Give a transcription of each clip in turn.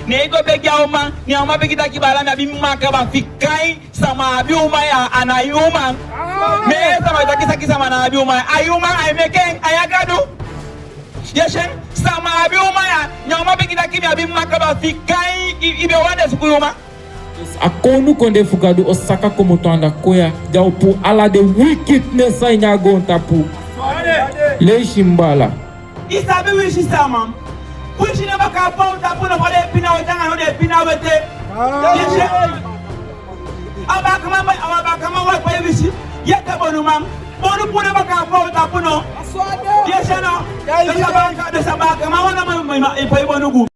ne go be gauma ni ama be kita kibala na bi maka ba fikai sama bi uma ya anayuma me sama taki kisa mana abi uma ayuma ay meken ayagadu yeshen sama abi uma ya nyama be kita kimi abi maka ba fikai ibe wande sukuyuma akonu konde fugadu osaka como tanda koya jaupu ala de wickedness ina gonta pu le shimbala isabe wishi sama wishi ne baka pauta pu no pale pina wajanga no de pina wete abaka mama wa pa wishi yete bonu mam bonu pu ne baka pauta pu no yeshano de sabaka mama na mama e pa bonu gu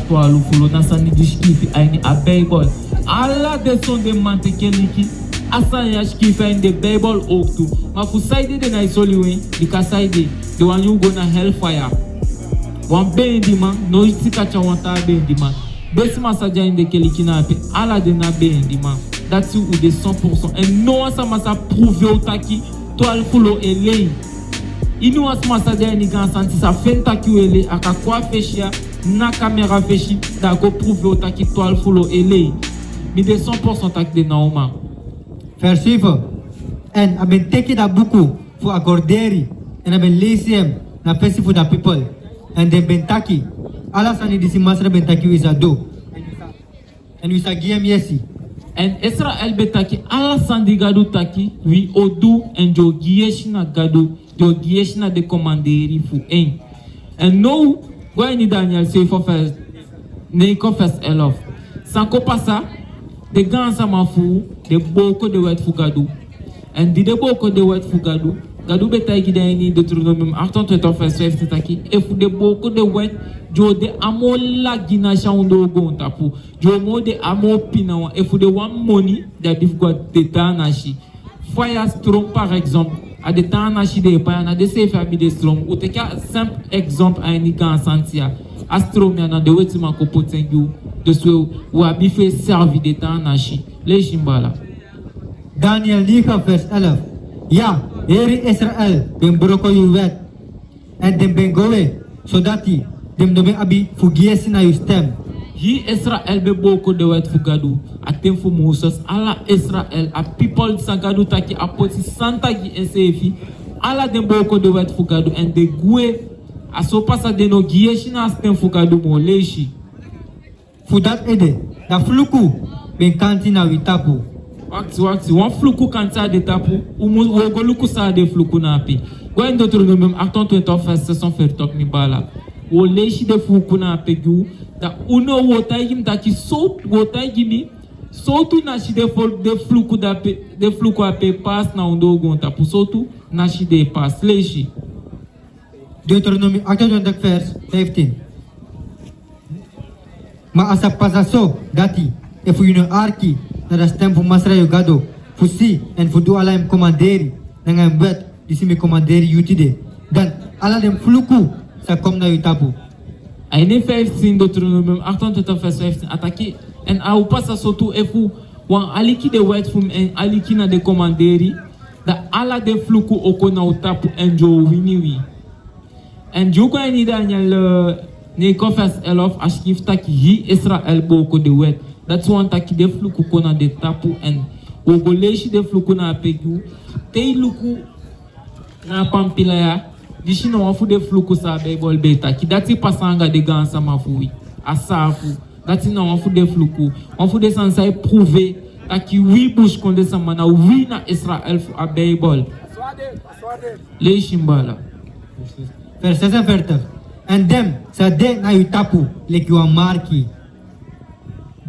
atualu fulo nasani dishkifi aini a Bible alla de son de mante keliki asan ya shkifi aini de Bible oktu ma fu side de na isoliwe dika side the one you go na hellfire wan bendi man no itika cha wanta bendi man besi masaja inde keliki na pe alla de na bendi man that's you de 100% and no asa masa prouver otaki toal fulo elei inu asma sadia ni gan santi sa fenta kiwele akakwa feshia na caméra feshi da go prouver otaki toile fulo ele mi de 100% tak de nauma versivo en aben teki da buku fu agorderi en aben leisem na festi fu da people en de bentaki ala sani disi masra bentaki wisado en wisa giem yesi en Israel betaki ala sandi gadu taki wi odu en jo gieshna gadu jo gieshna de commanderi fu en no when Daniel say for first ne confess elof sans ko passa de gansa mafu de boko de wet fu gadu en di de boko de wet fu gadu gadu betaki de ni Deutéronome 28 verset 15 taki e fu de boko de wet jo de amola gina shaundo gonta pu jo mo de amo pinawa e fu de one money that if got de tanashi fire strong par exemple a de tanashi de pa na de se famille de strong ou te ka simple exemple a ni gan santia astromia na de wetima ko potengu de so ou abi fait servi de tanashi le shimbala Daniel 9 vers 11 ja eri Israel ben broko yu wet en dem ben gowe sodati dem dobe abi fugiesi na yu stem hi Israel be boko de wet fugadu atem fu Moses ala Israel a people sagadu taki apoti santa gi esefi ala dem boko de wet fugadu en de gue a so pasa de no gieshi na stem fugadu mo leshi fudat ede da fluku ben kanti na witapu wakti wan fluku kanta de tapu umu wogoluku sa de fluku na api gwen Deutéronome 28 verset 100 tok ni bala wo leshi de fluku na api gu da uno wotaigim taki so wotaigimi sotu na shi de fluku da pe de fluku ape pass na undo gonta pu sotu na shi de pass leshi Deuteronomy 28 vers 15 ma asa pasaso dati e fu yuno arki na da stem fu masra yu gado fu si en fu du ala em komanderi na ngam bet disi me komanderi yutide dan ala dem fluku sa kom na yutapu aine 15 Deuteronome 28 vers 15 ataki en au passa sotu e fu wan aliki de wet fum en aliki na de komanderi da ala de fluku oko na utapu en jo winiwi en juko en Daniel ne confess elof ashkif taki hi Israel boko de wet that's one taki de fluku kona de tapu en ogoleshi de fluku na apegu tei luku na pampila ya dishi na wafu de fluku sa Bible beta ki dati pasanga de gansa mafui asafu dati na wafu de fluku wafu de sansa prouver taki wi bush konde samana wi na Israel fu a Bible le shimbala verset 20 and them sa de na yutapu leki wa marki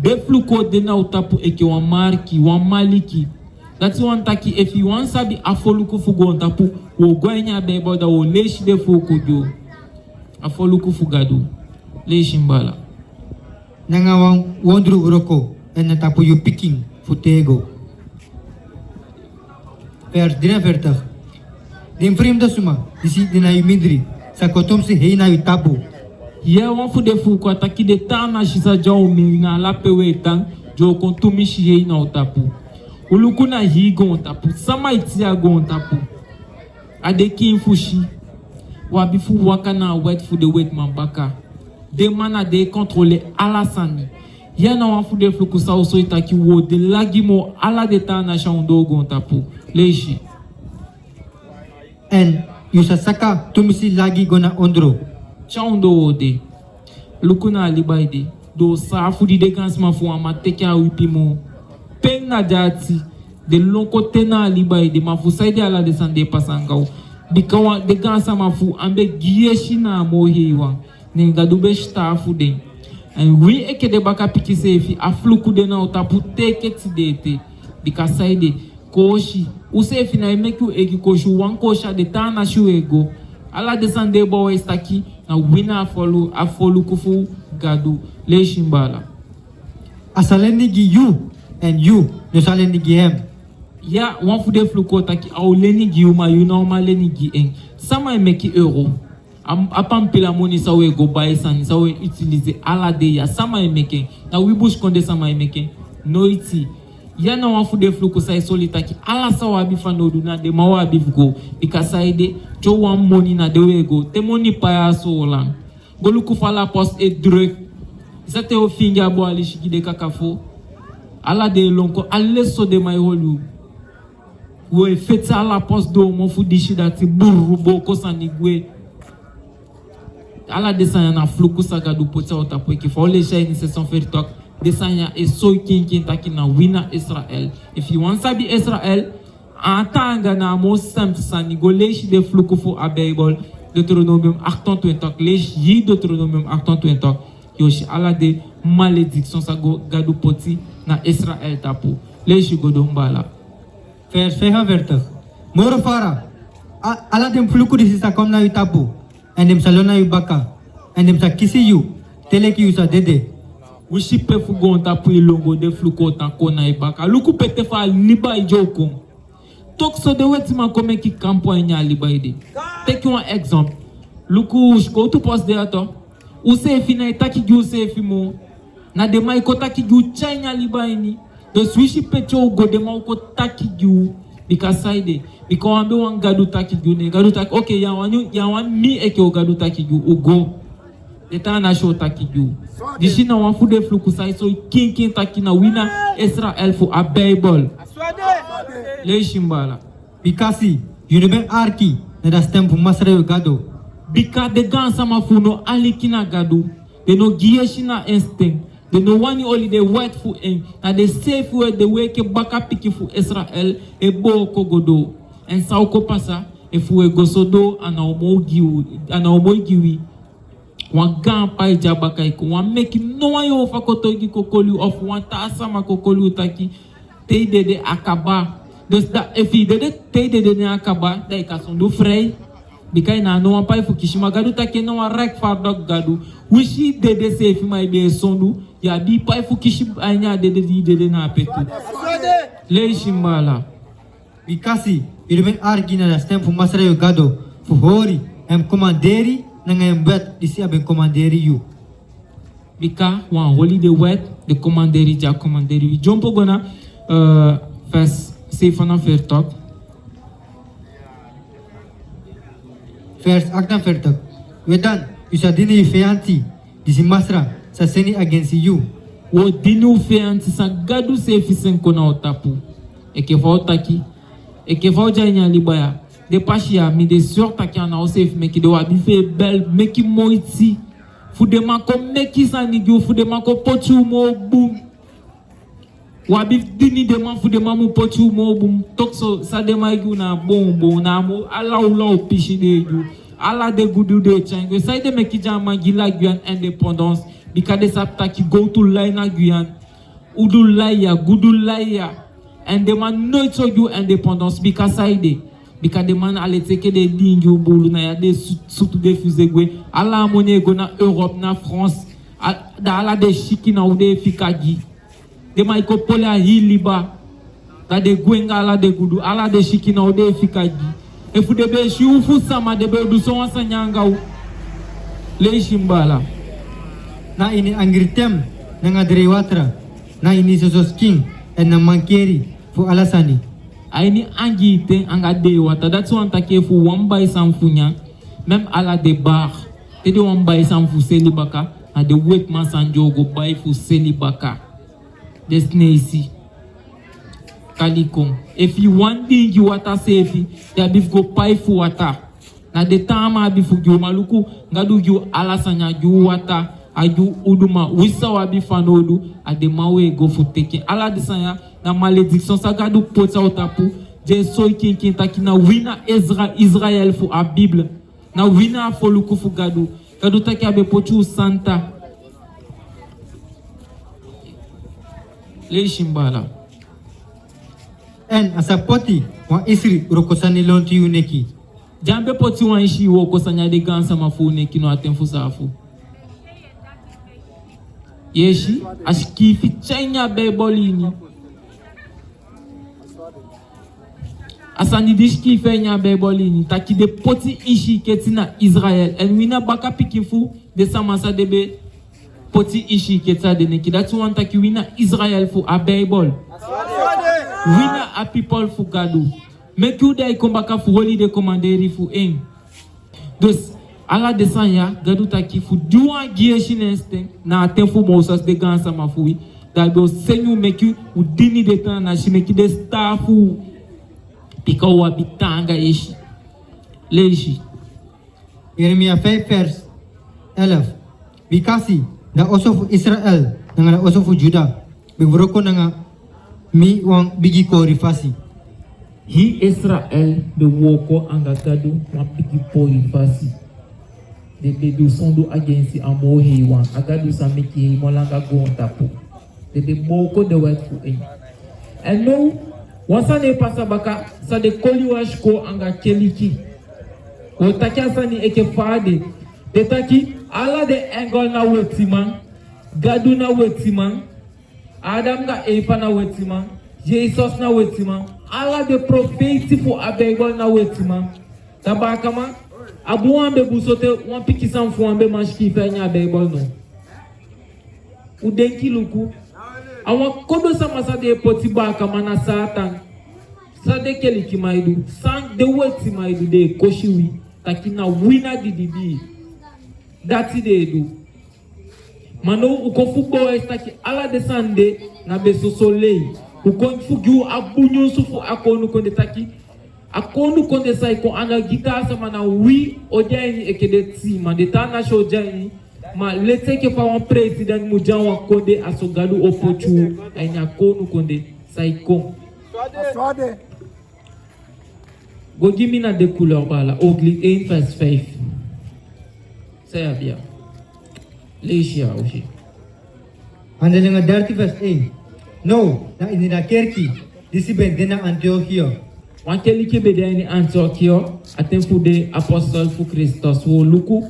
de fluko de na utapu eke wan marki wan maliki dati wan taki if you wan sabi afoluku fugo ontapu wo gwenya bebo da wo leshi de fuku jo afoluku fugadu leshi mbala Nanga wondru uroko en natapu you picking futego. Vers 43. Den vreemde suma, disi dina yu mindri, sa kotom si hei na yu tapu. Ye wan fu de fuku ataki de tana shisa jau mi na lapewe tang jo kontumi shi hei na utapu. Uluku na higo ontapu, sama itia go ontapu. Adeki infushi, wabifu waka na wet fu de wet mambaka. De mana de contrôler alasani. Yana wan fu de fluku sa oso itaki wo de lagimo ala de tana shaundo go ontapu. Leishi. En yu sa saka tumisi lagi gona ondro. Shaundo ode. Lukuna alibaide. Do sa fu di dekansma fu amateke a wipimo. Peng na jati de lonko tena alibaide ma fu saide ala de sande pasangao. Bikawa de gansa ma fu ambe giyeshi na mohiwa. Nenga dube stafu den. En wi eke de baka piki sefi afluku de na utapu teke tidete. Bika saide koshi usefi na emeku eki koshu wan kosha de tana shu ego. Ala de sande bowe staki na wina afolu kufu gadu le shimbala. Asalen gi you and you no salen gi hem. Ya wan fu de fluko taki au leni gi uma you normal leni gi en. Sama emeki euro. Apam pila moni sa we go buy san sa we utiliser ala de ya sama emeke. Na we bush konde sama emeke. No iti. Ya na wan fu de fluko sa solita ki ala sa wa bifa no du na de ma wa bif go. Because ide cho wan money na de we go. Te money pa ya so lang. Goluku fala post e druk. Sa te o finga bo ali shiki de kakafo. Ala de lonko alle so de my holu. We fete ala post do mo fu dishi dati burru bo ko sanigwe. Ala desanya na fluku saga du pota otapo ki fa ole shay ni session fer talk desanya e so kin taki na wina Israel. If you want sabi Israel atanga na mo sam sani golesh de fluku fu a Bible Deutéronome 28 lesh yi Deutéronome 28 yoshi ala de malédiction sago gadu poti na Israel tapu lesh godombala. Vers 45. Moro fara. Ala dem fluku disi sa kom na yu tapu. En dem salona yu baka. En dem sa kisi yu. Teleki yu sa dede. Wishi pe fugo ontapu ilongo de fluko tanko na ibaka. Luku pete fa liba ijoko. Tok so de weti man kome ki kampo enya liba ide. Take one example. Luku ushko tu pos de ato. Usefi na itaki gi usefi mo. Na de ma iko taki gi uchanya liba ini. Do swishi pecho ugo de ma uko taki gi bikasaide. Biko wambe wan gadu taki gi ne. Gadu taki. Okay, ya wan mi eke o gadu taki gi ugo. Eta na show taki gi. Dishi na wan fude fluku sa iso kin taki na wina Israel fu a Bible. Le shimbala. Bikasi. Yu neben arki. Na da stem fu masra yu gado. Bika de gansa mafuno alikina gadu. De no giyeshina instinct. De no wani oli de wet fu en. Na de safe way de weke baka piki fu Israel e bo kogodo. En sa uko pasa e fu e gosodo ana omo giwi. Wan gan pa ijabaka iko. Wan meki no wan yo fakoto igi kokoli of wan ta asama kokoli utaki. Te de akaba. Dus da efi de te de akaba da ikasondo frey. Bikai na no wan pa ifu kishima gadu take no wan rek fardok gadu. Wishi de se efi ma ibe sondu. Ya bi pa ifu kishima anya de na apetu. Le shimbala. Bikasi. Yu neben arki na da stem fu masra yu gado. Fu hori. Em komanderi. Nanga em bet disi aben komanderi yu. Bika wan holi de wet de komanderi ja komanderi. Jompo gona vers 47. Vers 48. Wedan, yu sa dini yu feanti. Disi masra, sa seni against you. Wo dinu feanti sa gadu sefi senko na otapu. Eke fa otaki. Eke fa ojanya libaya. De pashia mi de sorta ki ana osef meki de wabi fe bel meki moiti. Fude mako meki sanigyo fude mako pochu mo boom. Wabi dini de man fude mamu pochu mo boom. Tokso sa de maigu na bon na mo ala ula pishi de yu. Ala de gudu de chango. Sa de meki jama gila Guyane indépendance. Bika de sapta ki go to line na Guyane. udulaya, gudulaya. And the man no to you indépendance because I did. Because the man allait take des lignes au boulot, na des surtout des fusées à la monnaie na Europe na France, dans la des chikina ou des fikagi. De maiko pola hiliba, da de gwenga la de gudu, ala de chikina ou des fikagi. Et vous devez chiou fou sama de be du son sanyanga ou le shimbala. Na ini angritem na ngadrewatra na ini sososking en na mankeri fu alasani. Aini angite angade wata that's one take fu one by samfunya même à la de bar te de one by samfu selibaka na de wet man sanjogo by fu selibaka desnesi kalikon if you want thing you water safe ya bif go pay fu water na de tama bifu ju maluku ngadu ju alasanya ju water aju uduma wisa wabi fanodu ade mawe go fu teke ala disanya na malédiction ça gadu pota otapu je soy kin takina wina Israël fu a Bible na wina foluku fu gadu taki abe pochu santa le shimbala en asapoti wa isri rokosani lonti uneki jambe poti wa ishi wo kosanya de gansa mafune kino atemfu safu yeshi ashkifi chenya bebolini asani dishki fenya bebolini taki de poti ishi ketina Israël en wina baka pikifu de samasa debe poti ishi ketsa de neki that's one taki wina Israël fu a Bible wina a people fu gadu make you dai kombaka fu holi de commanderi fu en dus ala desanya gadu taki fu duwa gieshineste na atemfu mosas de gansa mafui that go senyu make you udini de tan na shimeki de staffu pika wabitanga ishi leishi Jeremia 5 vers 11 Bikasi da osofu Israel nanga osofu Juda bevroko nanga mi wang bigi ko rifasi hi Israel be woko angagadu wa bigi ko rifasi de bedu sondo agency amohi wan agadu samiki molanga gontapo de boko de wet fu en and no wasa ne pasa baka sa de koliwash ko anga keliki o takia sani eke fade de taki ala de engol na wetiman gadu na wetiman adam ga epa na wetiman Jesus na wetiman ala de propheti fu abegol na wetiman tabaka ma abu ambe busote wan piki san fu ambe mashki fenya abegol no udenki luku awa kodo sama sa de poti baka mana satan sa de keliki maidu san de weti maidu de koshiwi takina wina didibi dati de do mano ukofu boy taki ala de sande na beso soleil ukonfu giu abunyo sufu akonu konde taki akonu konde sai ko ana gita sama na wi ojani ekede ti ma de tana shojani ma lete ke pa wan president mujan wa konde asogadu opochu enya konu konde sai ko swade go give me na de couleur bala ogli 1 vers 5 c'est bien leisia aussi Handelinga 30 vers 1 no na inina kerki disi bendena Antiochia wankeli ke bedeni Antiochia atempu de apostol fu Christos wo luku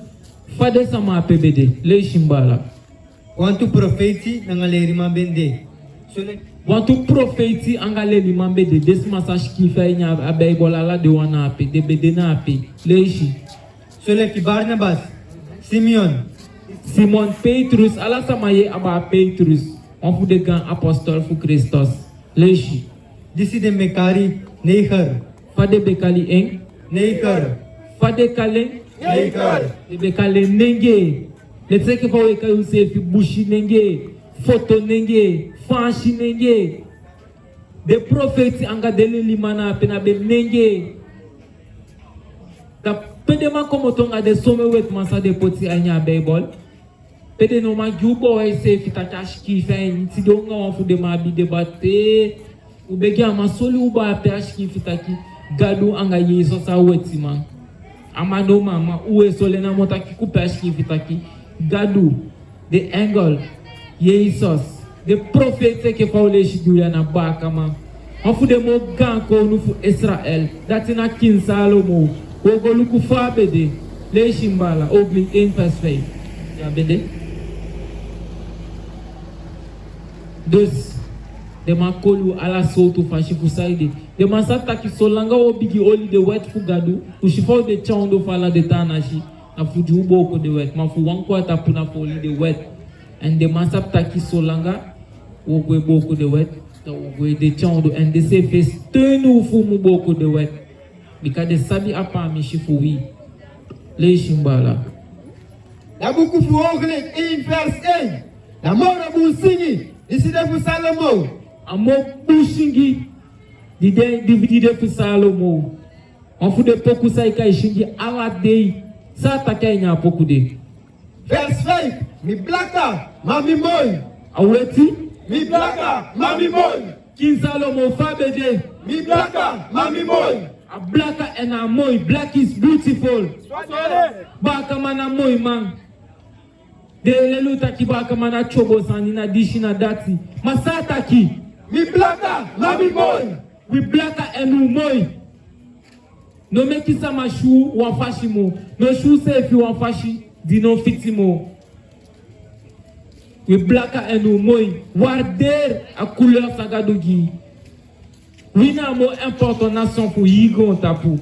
fade sama pbd leishimbala wantu profeti nangaleri mambende sole wantu profeti angaleri mambede desma sashki fanya abeibola la de wana ape de bedena ape leishi sole ki Barnabas Simon Petrus ala samaye aba Petrus on fu de gan apostol fu Christos leishi disi de mekari Neger fade bekali en Neger fade kale Neger de bekale nenge let's say for we can say fi bushi nenge photo nenge fanshi nenge the prophet anga dele limana pena be nenge ta pede ma komo tonga de some wet masa de poti anya bible pede no ma jubo e se fi takashki fe nti donga on fu de ma bi debate ubegi ama soli uba pe ashki fitaki gadu anga yeso sa weti man amado mama uwe sole na motaki kupe ashki fitaki gadu the angle Jesus de profete que fala lechiduya na baka man. On fout de mo ganko nou fu Israël. Dat na kin Salomo. Ogo luku fa bede. Lechimbala obli 1 vers 5. Ja bede. Dus de man kolu ala soto fashi fusaide. De man sata ki solanga obigi oli de wet fugadu. Ushifo de chaundo fala de tanashi. Na fuji uboko de wet. Ma fu wanko atapuna foli de wet. And de man sata ki solanga ogwe boko de wet. We de chaundo and de se festenu fu mu boko de wet. Because de sabi apa mi shifu wi. Le shimbala. La buku fu ongelik 1 vers 1. La mora bu singi. Isi de fu Salomo. Amo bushingi. Divide fu Salomo. On fu de poku sa ikai shingi ala dei. Sa takai nya poku de. Vers 5. Mi blaka. Mami moy. Aweti. Mi blaka. Mami moy. King Salomo fabede. Mi blaka. Mami moy. A black and a moy. Black is beautiful. Baka mana moy man. De leluta ki baka mana chobo sanina dishina dati. Masata ki. Mi blaka. Mami moy. We black and moy. No make it sama shu wafashi mo. No shu say if you wafashi di no fitimo. We black and moy. Warder a couleur sagadogi. We na mo important nation pour yigo tapu.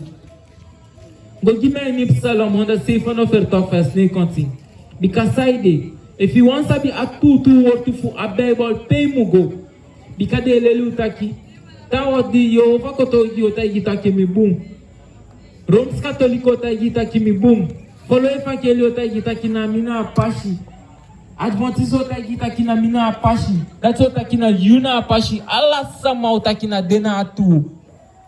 Go give me any psalm on the safe and offer to first name continue. Because side if you want to be a two word to for a Bible pay mugo. Because de lelu taki. Ta wodi yo fa koto yo ta gita ki mi boom. Roms Catholico ta gita ki mi boom. Follow evangelio ta gita ki na mina apashi. Adventist ota gita ki na mina apashi. That's ota ki na yuna apashi. Ala sama ota ki na dena atu.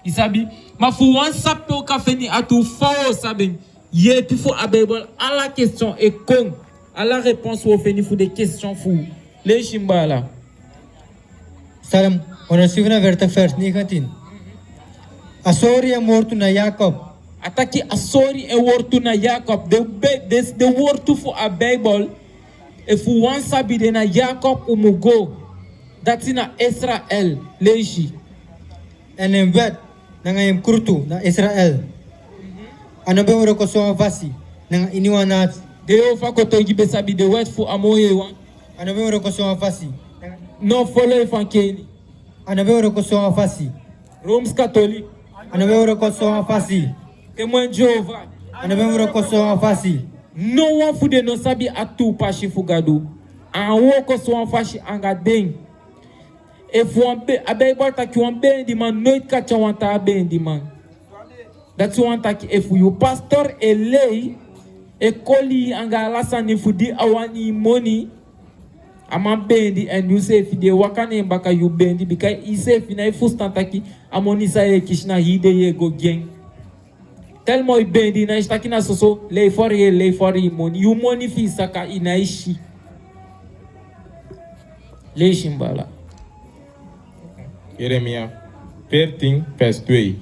Isabi, ma fu wan sape o ka feni atu fao sabe. Ye tu fo a Bible à la question et con. À la réponse ou feni fu des questions fou. Le shimbala. Salam, on a suivi vers vers 19. Asori é morto na Jacob. Ataki asori e wortu na Jacob. The word to for a Bible. If we want sabi de na Jacob umugo. That's na Israel. Leji. En een wet na ngayem kurtu na Israel. Ano ba uro ko so vasi na iniwanat. Deo fa ko to gibe sabi the word for amoye wan. Ano ba uro ko so vasi. No follow evangelii. Ano ba uro ko so vasi. Roms Catholic. Ano ba uro ko so vasi. Témoin Jehovah. Ano ba uro ko so vasi. No one fu de no sabi atu pashi fugado. An wo ko so fashi angadeng. If one be Bible ta ki one be di man noit ka chawanta be di man. That's one ta ki if you pastor elei e koli anga lasani fu di awani money ama bendi and you say if de wakane mbaka you bendi because he say if na fustanta ki amoni sa e kishna hide ye go gang. Tell moi bendi na istaki na soso lei for money you money fi saka inaishi. Lei shimbala. Jeremia 13 vers 2.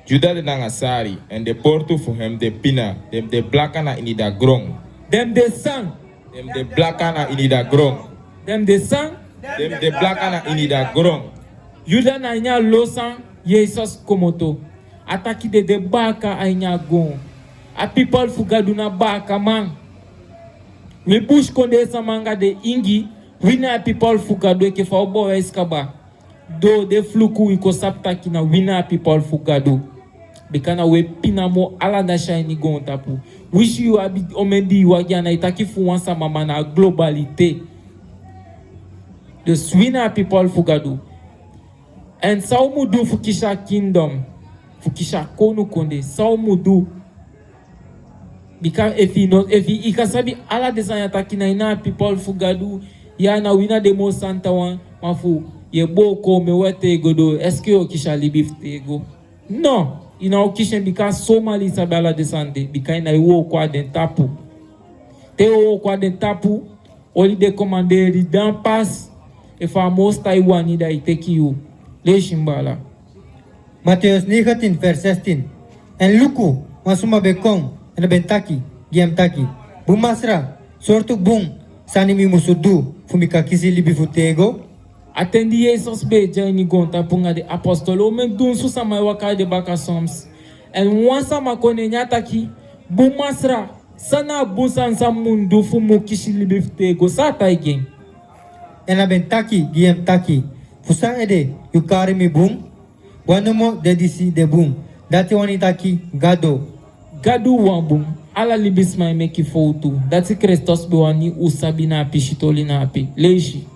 Juda de nangasari en de porto voor hem de pina, dem de blakana in ida grong. Dem de sang. Dem de blakana in ida grong. Dem de sang. Dem de blakana in ida grong. Juda na nya losan Jesus komoto. Ataki de baka a nya gon. A people fugadu na baka man. We bush konde sa manga de ingi. We na people fugadu eke fa obo eskaba. Do de fluku iko sapta kina wina people fugado. Bekana we pinamo ala da shiny gon tapu. Wish you abi omendi wagiana itaki fu wansa mama na globalité. De swina people fugado. And saumudu fukisha kingdom. Fukisha konu konde. Saumudu. Because if he ikasabi ala desanya takina ina people fugado. Ya na wina demo santa wan mafu. Ye boko me wete godo eske o kisha libifte go no ina o kisha bika somali sabala desande bika ina wo kwa den tapu te o kwa den tapu oli de commanderi dan pass e famos Taiwan ida iteki you le shimbala. Matthew 19 vers 16. En luku masuma bekong en bentaki giamtaki bumasra sortuk bung sanimi musudu fumika kisi libifutego Atendi Jesus be jani gonta punga de apostolo men dun su sama waka de baka soms. En wansa makone nyataki bumasra sana busan sa mundu fu mukishi libifte go sata igen. En aben taki giem taki. Fusa ede yu kare mi boom. Wanomo dedisi de boom. Dati wani taki gado. Gadu wambum ala libisma meki fotu. Dati Christos be wani usabi na api shitoli na api. Leishi.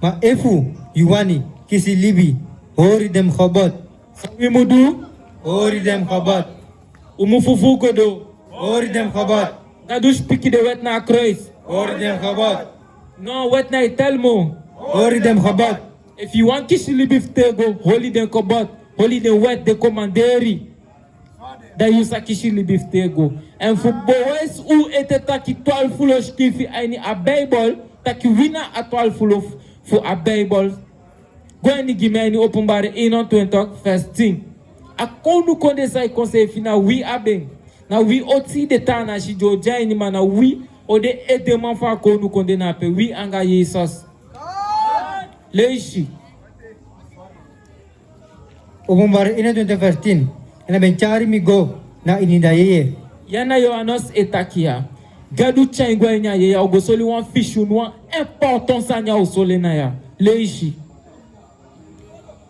Ma efu yuwani kisi libi. Hori dem khobot. Sawi mudu. Hori dem khobot. Umufufu godo. Hori dem khobot. Gadu spiki de wet na kruis. Hori dem khobot. No wet na itelmo. Hori dem khobot. If you want kishi libifte go holy den kobot. Holy den wet de commanderi. Da yusa kishi libifte go. En voor boys u ete taki 12 fulo stifi aini a Bible. Taki wina a 12 fulo voor a Bible. Go en die me openbare 21 vers 10. A konu konde sai konse fina wi aben. Na wi oti de tana shi jo jaini mana wi o de ede man fa konu konde na pe wi anga Jesus. Leishi. Openbare 21 vers 10. En aben chari mi go na inidaye. Yana yo anos etakia. Gadu changwa nya ye ya ogosoli wan fishu no importance anya osole na ya. Leishi.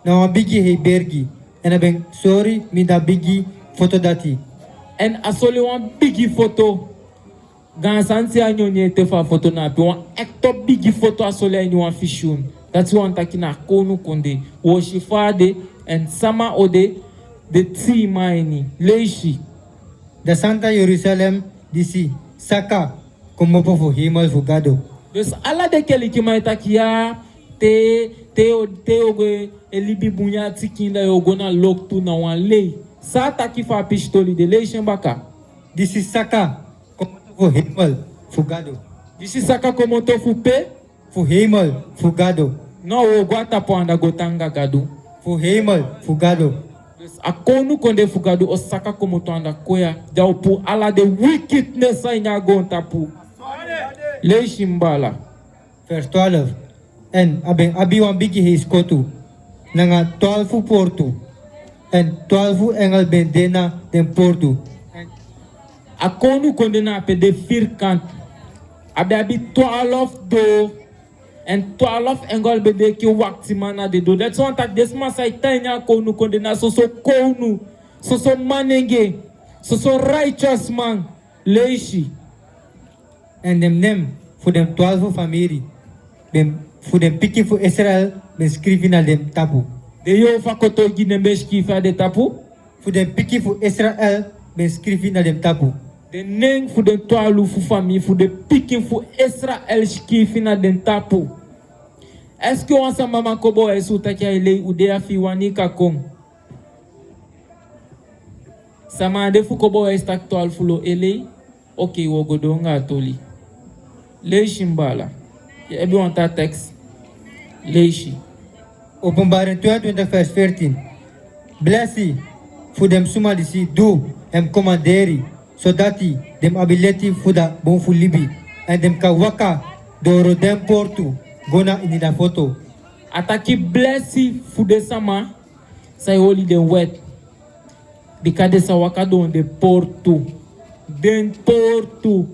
Na wan bigi hei bergi. En aben sorry mi da bigi foto dati. En asole wan bigi foto. Gansanti anyo nye te fa foto na pe wan ekto bigi foto asole anyo wan fishu. That's one takina konu konde. Woshifade en sama ode de ti maini. Leishi. Da Santa Jerusalem disi saka komopo fu himel fu gado. Dus ala de keli ki mai takia te oge elibi bunya tikinda yogo na loktu na wan lei. Sa taki fa pistoli de lei shembaka. Disi saka komopo fu himel fu gado. Disi saka komoto fu pe. Fu himel fu gado. No o guata po anda gotanga gadu. Fu himel fu gado. Dus akonu konde fu gadu o saka komoto anda koya. Jau pu ala de wickedness ay nya gonta pu. Lei shimbala. Vers 12. En aben abi wan bigi hei skotu. Nanga 12 portu. En 12 engel ben dena den portu. Akonu konde na pe de vierkant. Abi 12 do. En 12 engel be de ki wakti mana de do. That's one tak desma sai tanya konu konde na so konu. So manenge. So righteous man. Leishi. En dem nem voor dem 12 familie. Voor dem piki voor Israël ben schrijven naar dem tapu. De yo fakoto gine beski fa de tapu. Voor dem piki voor Israël ben schrijven naar dem tapu. De neng voor de 12 voor famille voor de pikin voor Israël skifi na den tapu. Est-ce que on sa mama kobo esu takia ile ude afi wanika kong? Sama de fu kobo estak 12 fulo ele. Okay, wogodonga atoli. Leishi mbala. Everyone ta text. Leishi. Openbaring 22 vers 14. Blessie voor dem suma disi do hem commanderi. Zodat hij dem ability voor da bon fu libi. En dem ka waka doro dem portu. Gona in da foto. Ataki blessi fude sama. Sai holi den wet. Bikade sa waka don de portu. Den portu.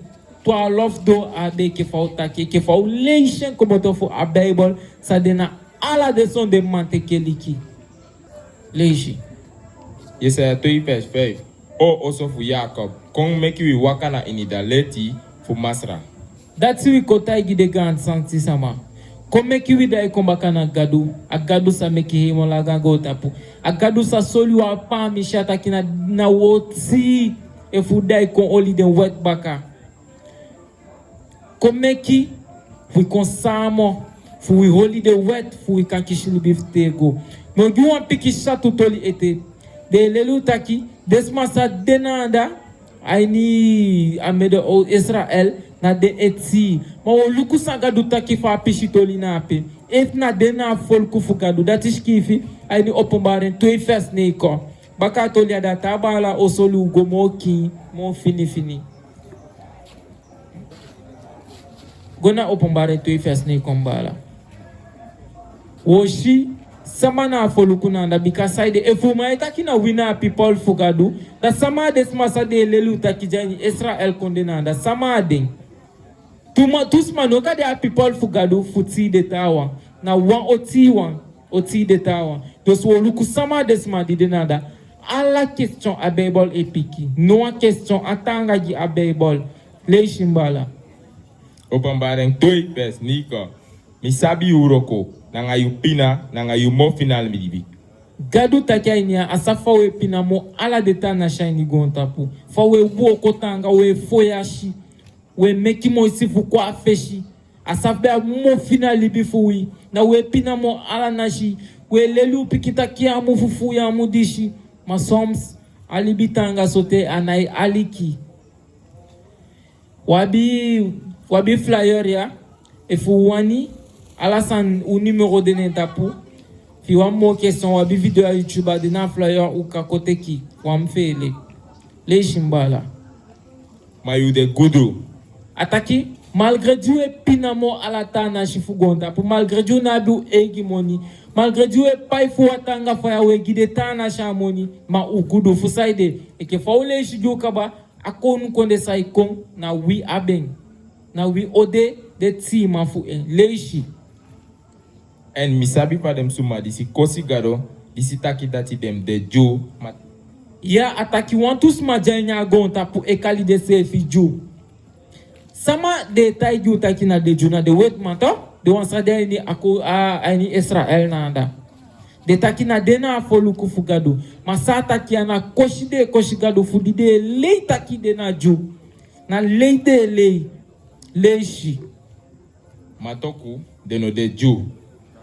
12 do a de ke fa utaki. Ke fa uleishen komoto fu a Bible. Sa dena ala de son de mante keliki. Leishi. Jesaja 2 vers 5. O also voor Jacob. Kon make we waka na inidaleti voor Masra. That's we kotai gide gan santi sama. Come ki wida e kombaka na gadu. A gadu sa meki himo la gango tapu. A gadu sa soli wa pa mi shata kina na woti. E fuda e kon oli den wet baka. Come ki fu kon samo. Fu we holi de wet. Fu we kan kishili bifte go. Mongi wan piki shatu toli ete. De lelu taki. Desma sa denanda. Aini amede o Israel. Na de etsi. Ma o luku sangadu taki fa pishitoli na ape. If na de na folku fukadu. Dat is kifi. Aini openbaring 2 vers 9. Baka toli ada tabala osolu gomo ki. Mo fini. Gona openbaring 2 vers 9 bala. Woshi sama na foluku nanda because side efuma itaki na wina people fugadu da sama des masa de lelu taki jani Israel kondenanda sama ading tous manoka de people fugadu futi de tawa na oti de tawa dos woluku sama des ma di denada ala question a Bible epiki no question atanga gi a Bible le shimbala Openbaring 2 vers 9. Misabi uroko nanga yupina nanga yumo final midibi. Gadu takainia asafa we pina mo ala deta na shiny gontapu. Fa we woko tanga we foyashi. We meki mo isifu kwa afeshi. Asafa mo final libifuwi. Na we pina mo ala nashi. We lelu pikita kia mo fufu ya mudishi. Masoms alibitanga sote anai aliki. Wabi flyer ya. Efu wani. Alasan o numéro de netapu. Fi wa mo question wa bi video à YouTube de na flyer ou ka kote ki wa mfele. Le shimbala. Mayu de gudru. Ataki malgré Dieu pinamo alata na shifugonda pour malgré Dieu na bu egimoni malgré Dieu pai fu atanga fa ya we gide tana shamoni ma ukudu fusaide e ke fa ole shijo kaba akonu konde sai kon na wi abeng na wi ode de ti mafu en leishi. En misabi pa dem suma disi kosi gado disi taki dati dem de jo ya ataki wan tous ma janya gonta pour ekali de sefi jo sama de tai ju taki na de juna de wet manto de wan sa de ni ako ani Israel nanda de taki na de na folu ku fugado masata ki ana koshi gado fudi de le taki de na ju na le de leishi matoku de no de jo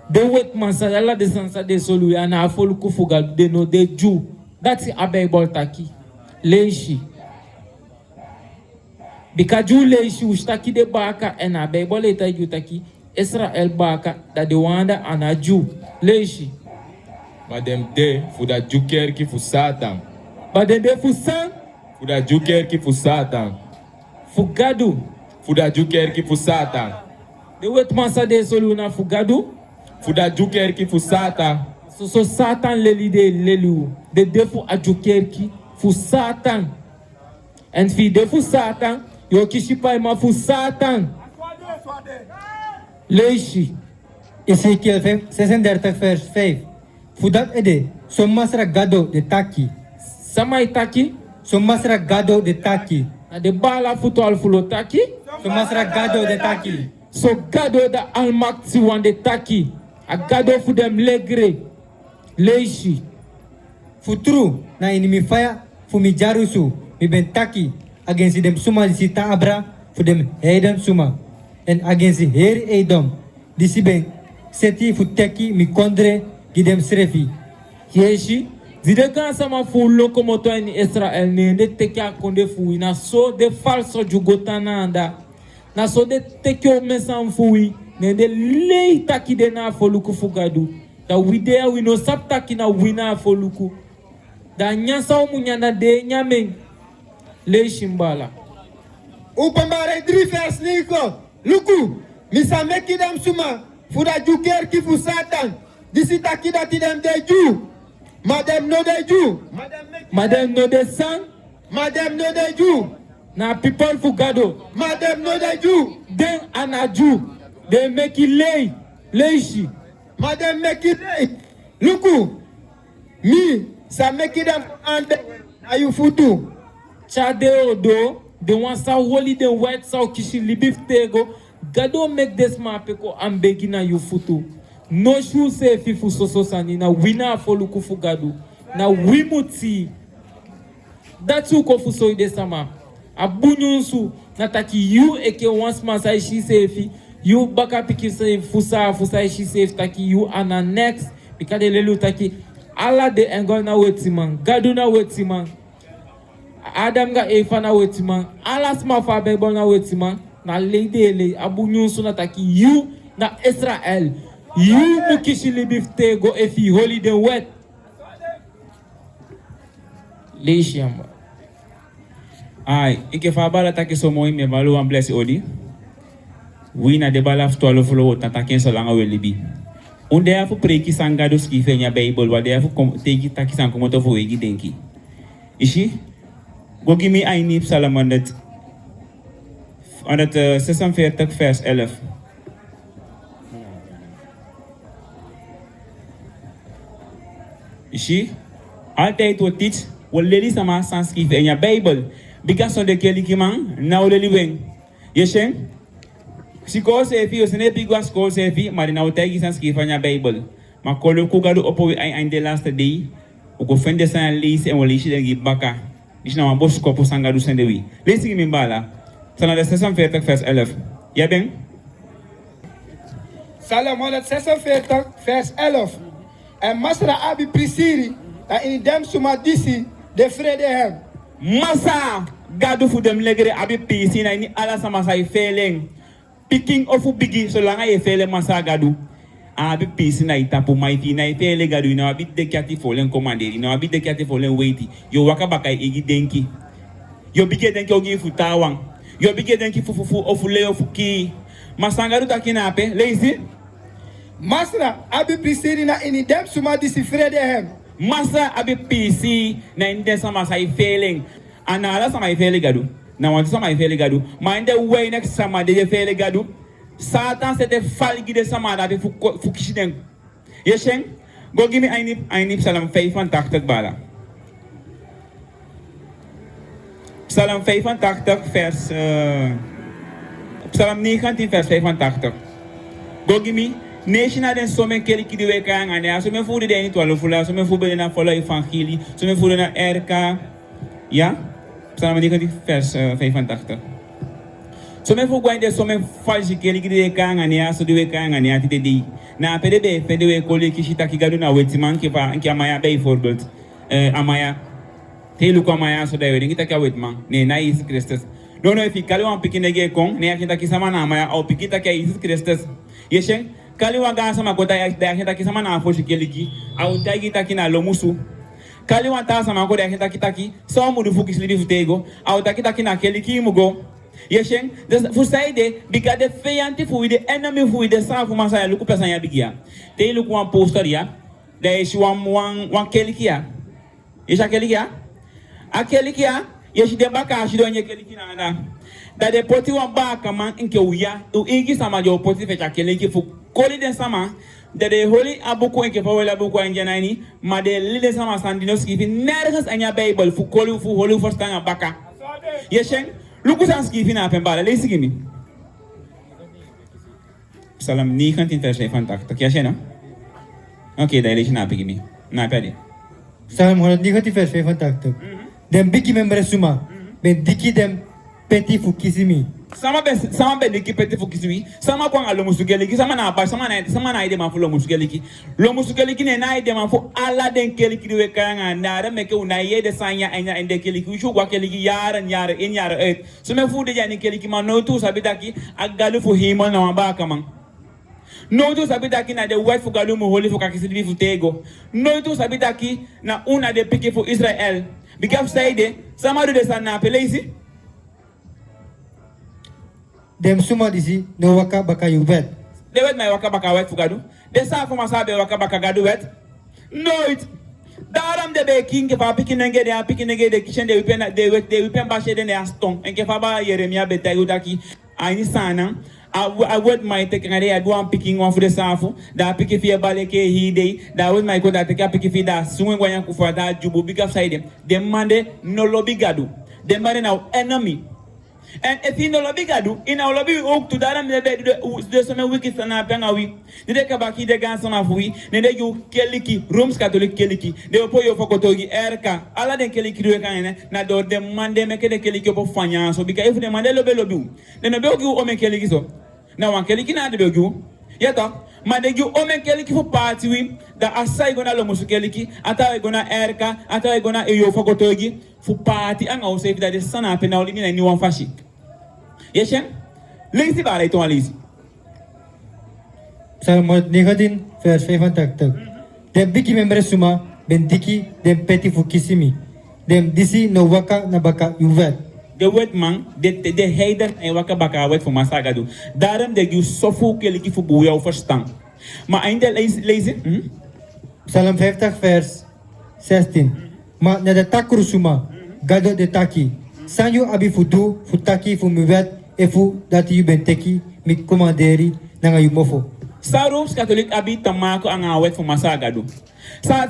de wet mansa yalla de sansa de solu ya na folu ku fugado de no de ju that's a Bible taki leishi bikaju leishi ustaki de baka ena Bible eta yutaki Israel baka da de wanda ana ju leishi madem de fuda juker ki fu satan badem de fu san fuda juker ki fu satan fugadu fuda juker ki fu satan de wet mansa de solu na fugadu fuda juker ki fu satan so satan leli de lelu de defu ajukerki fu satan en fi defu satan yo kishipa ma fu satan leishi Ezekiel 36 vers 5. Fudat ede, somasra gado de taki. sama itaki Somasra gado de taki. na de bala futo al fulo taki Somasra gado de taki. so gado da almakti wan de taki a gado fu dem legre leishi Futru na inimi faya fu mi jarusu mi ben taki against dem suma disita abra fu dem heiden suma. En against her Edom disi ben seti fu teki mi kondre gidem srefi. yeshi zide kan sama fu lokomoto ni Israel ne de teki akonde fu na so de falso jugotana anda na so de teki o mesan fu ne de lei taki de na foluku fugadu da widea we no saptaki na wina foluku da nyasa o munyana de nyamen le shimbala Openbaring 3 vers 9. Luku, misa meki dem suma, fuda juker ki fu satan. Disi taki dati dem de ju. Madem no de ju. madem no de sang Madem no de ju. na people fugado Madem no de ju. den anaju de meki lei leishi Madem meki dey. Luku, mi sa meki dem ande ayu futu. chade odo de wan sa woli de white sa kishi libif tego gado make this map ko ambegi na you futu no shu se fifu soso sani na wina foluku fugadu na wimuti datu ko fuso ide sama abunyunsu na taki you eke once masa shi sefi you baka piki se fusa shi sefi taki you ana next because lelu taki ala de engol na wetiman gadu na wetiman Adam ga Eva na wetiman ala sma fa Bible na wetiman na leidele abunyunsu na taki you na Israel you mukishi libifte go efi holy den wet leishamba Ai, ike fa bala taki so moi me balu an bless odi. Wina de bala fto alo folo ta taken so langa we libi. Onde é fu preki sangado skife in Bible, wat é fu teki taki sang komoto fu egi denki. Ishi? Go give me een Psalm 146 vers 11. Ishi? Altijd wat dit, wat leli sama sans skife in je Bible. Because of the keliki man, now leli wing. Yeshen? Si ko sefi, o sene pigwa sko sefi, maar nou tegi sans skife in je Bible. Maar kolo kugado opo we aan de laatste day, o ko fende san lees en we lees dengi baka. Is nou een bos kopo sangadu sende wi. Lees ik min bala. Psalm 46 vers 11. Jij bent? Psalm 146, vers 11. En Masra abi prisiri, dat in dem suma disi, de vrede hem. Masa gadu fu dem legere abi pisi na ini ala sama sai feeling. Picking of bigi so langa ye feeling masa gadu. Abi pisi na itapu maiti na feeling gadu na abi dekati folen commanderi na abi dekati folen waiti. Yo waka baka igi denki. Yo bige denki ogi fu tawang. Yo bige denki fu ofu leo fu ki. Masa gadu takina ape lazy. Masra abi prisiri na in dem suma disi vrede hem. Masa abi pisi na inde sama sai feeling. Ana ala sama feeling gadu. Na want sama feeling gadu. Ma inde way next sama de feeling gadu. Satan c'était falgi de sama da fu kishiden. Yeshen, go give me ein Psalm 85 bala. Psalm 85 vers Psalm 19 vers 85. Go give me Nation den somen keli ki de kan ane so me fu de ni twalo fula so me fu be na follow evangelie so me fu na RK ja Psalm 19 vers 85. So me fu gwande so me falsi keli ki de kan ane so de kan ane ati de na pede we kole ki shita ki gadu na wetman ki pa ki amaya bijvoorbeeld amaya telu ko amaya so de we ngita ka wetman ne na is Christus no if kali wan pikine ge kon ne akita ki sama na amaya au pikita ka is Christus yeshen Kali wanga sama kota ya kita kisama na afoshi keliki au tagi takina lomusu. Kali wanta sama kota ya kita kitaki so mudu fukis lidi futego au takina keliki mugo. Yeshen fu saide because the fianti fu the enemy fu the sa fu masaya luku pesa ya bigia. Te luku wan poster ya. There is one keliki ya. Yesha keliki ya. A keliki ya yeshi de baka shido nye keliki na ana. Da de poti wan baka man inke uya u igi sama jo poti fecha keliki fu Koli den sama, de holy abuko enke fawela abuko enjanani, ma de lide sama sandinoski fi nergens anya Bible fu koli fu holy first time baka. Yeshen, luku sanski fi na pembala, lees gimi. Psalm 19 vers 85. Kya shena? Okay, da lees na pigimi. Na pedi. Psalm 119 vers 85. Dem biki membre suma, ben diki dem peti fukisimi. Sama be diki peti fukisimi. Sama kwa alo musugeliki. Sama na apa. Sama na ide mafu lo musugeliki. Lo musugeliki ne na ide mafu ala den keliki diwe kanga. Nara meke una yede sanya enya ende keliki. Ushu kwa keliki yara in yara et. So me fu de jani keliki ma no tu sabitaki agalu fu himo na wabaka man. No tu sabitaki na de wet fu galu mu holi fu kakisili fu tego. No tu sabitaki na una de piki fu Israel. Because saide sama do de sana pelezi. Dem suma disi no waka baka yuvet. De wet my waka baka wet fugadu. De sa for masabe waka baka gadu wet. No it. Daram de be king ke fa pikin nge de kitchen de wipen ba shede ne aston. Enke fa ba Yeremia beta yudaki ani sana. I would my take ngare I do am picking one for the safu. Da piki fi baleke he day. Da would my go da take piki fi da swing gwan ku for da jubu big up side them. Dem mande no lobby gadu. Dem mande now enemy. And if you no lobby gadu, in our lobby oak to that the some wicked and a pengawi. The dekabaki de ganson of we, then they you keliki, rooms Catholic keliki, they will put your fokotogi erka, alla den keliki, na do the mande make the keliki of fanya, so because if the mandelo belobu, then the belgu ome keliki so. Now one keliki na the belgu, yet mande you ome keliki for party we, the asai gonna lomusu keliki, ata gonna erka, ata gonna eyo fokotogi, for party, and I'll say that the sun up and all in a new one fashion. Yeshen, lazy ballet to lazy. Psalm 19 vers 85. Dem biki membre suma, ben diki dem peti fukisimi. Dem disi no waka na baka yuvet. The wet man, the header and waka baka wet for masagadu. Daarom de you sofu keliki fu buya verstaan. Maar einde lezen. Psalm 50 vers 16. Ma na de takrusuma, gado de taki. Sanyu abi fudu, futaki fu mi wet, e fu dat you ben teki, mi commanderi, nanga you mofo. Sa Rooms Katholiek abi tamako ang awet voor masa gado. Sa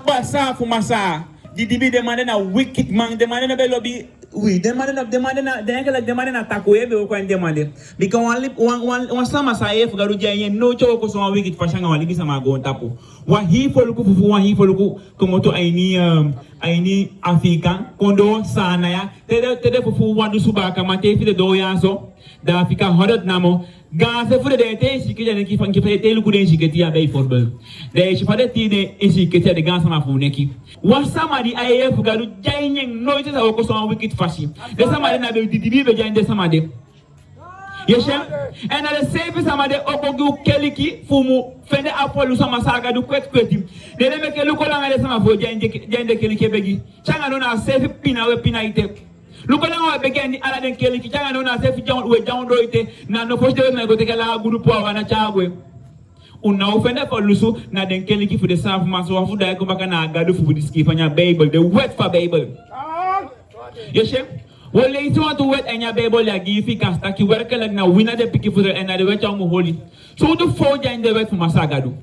pasa voor masa. Die dibi demande na wicked man, demande na belobi. Oui, demande na takoe be ko demande. Because one sama sa e fugaru jayen no cho ko so wicked fashanga wali sama go tapo. Wa hi foluku fufu wa hi foluku komoto aini Afrika kondo sana ya tede fufu wandu subaka mate fi de do yaso da Afrika hodat namo ga se fure de te si kija ne ki fan ki fe te lu kuden si keti ya be forbel de si fade ti de si keti de ga sama fu neki wa sama di aye fugaru jayen no ite sa ko so wicked fashi de sama de na be dibi be jayen de sama de yesha and at the same sama de obogu keliki fumu fende apolu sama saga du kweti de me ke lu ko la ngale sama fo jayen de keliki begi changa no na safe pina we pina ite lukola wa begeni ala den keli ki changa no na se fi jawn do ite na no poste me go te kala grupo wa na chagwe una ofenda for lusu na den keli ki fu de safu maso wa fu da ko baka na gadu fu diski fanya bible the wet for bible yeshe wole ito want to wet enya bible ya gi fi kasta ki werke lag na wina de piki fu de na de wet mo holy so do foja in the wet fu masagadu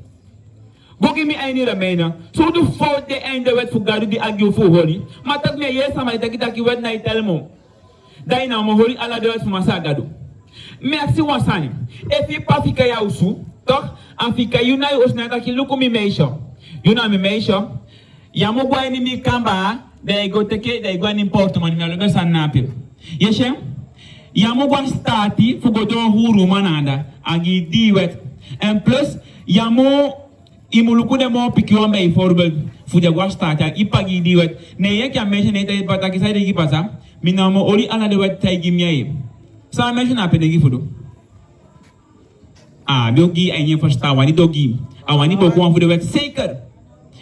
go give me any remainder. So the fourth the end the wet for God the argue for holy. Matak me yes sama taki wet na tell mo. Dai na mo holy ala de wet for masagado. Merci wasani. If you pafika ya usu, tok afika yuna usna taki luku mi meisho. Yuna mi meisho. Ya mo gwa ni mi kamba they go take they go import money me lo san napi. Yeshe? Ya mo gwa starti fu go do huru mananda agi di wet. And plus ya mo imuluku de mo pikiwa me forbel fuja gwa starta ipagi di wet ne ye kya mention ete bata ki side ki pasa mina mo ori ala de wet tay gimya ye sa mention apede gi fudu dogi enye fasta wani dogi awani bo ko fu de wet seker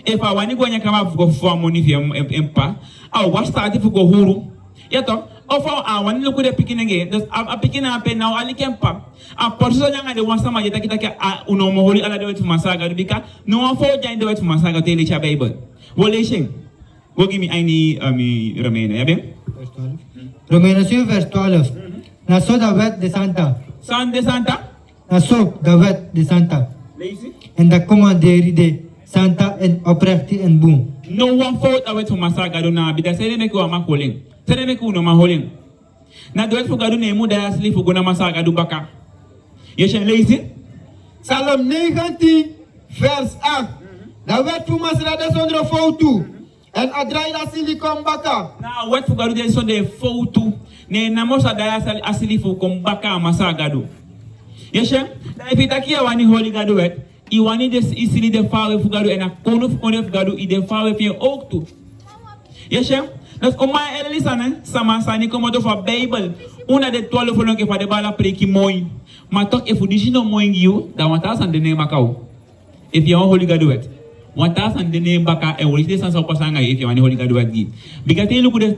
if awani go nya kama fu go fo money fi empa wa starti fu go huru yato ofo awani luku de pikinenge a pikina pe na ali kempa a porso nyanga de wansa ma yeta kita uno mo holi ala de wet masaga bika no fo jain de wet masaga tele cha bible wole sing go give me any Romena ya ben Romena 7 vers 12. Na so da wet de Santa. San de Santa Na so da wet de Santa. lazy En da commanderi de Santa en oprechte en boom. no one fault away to masaga do na bida sele me ko ma koling sele me ko no ma holing na de wet fu gadu ne mu da asli fu go na masaga do baka yeshen lazy Psalm 19 vers 8. Da wet fu masra de sondro foutu. En adrai la silicon baka. na wet fu gadu de so de foutu ne na mosa da asli fu ko baka masaga do yeshen da ifitakia wani holy gadu wet iwani de isili de fawe fu gadu ena kono fu gadu i de fawe fi oktu yeshen das o ma elisa ne sama sani como do fa bible una de tolo fu no ke fa de bala preki moy ma tok e fu dishino moy ngiu da wata san de ne makau if you holy gadu wet wata san de ne baka e wori de san so pasanga if you wani holy gadu wet gi bigate lu ku de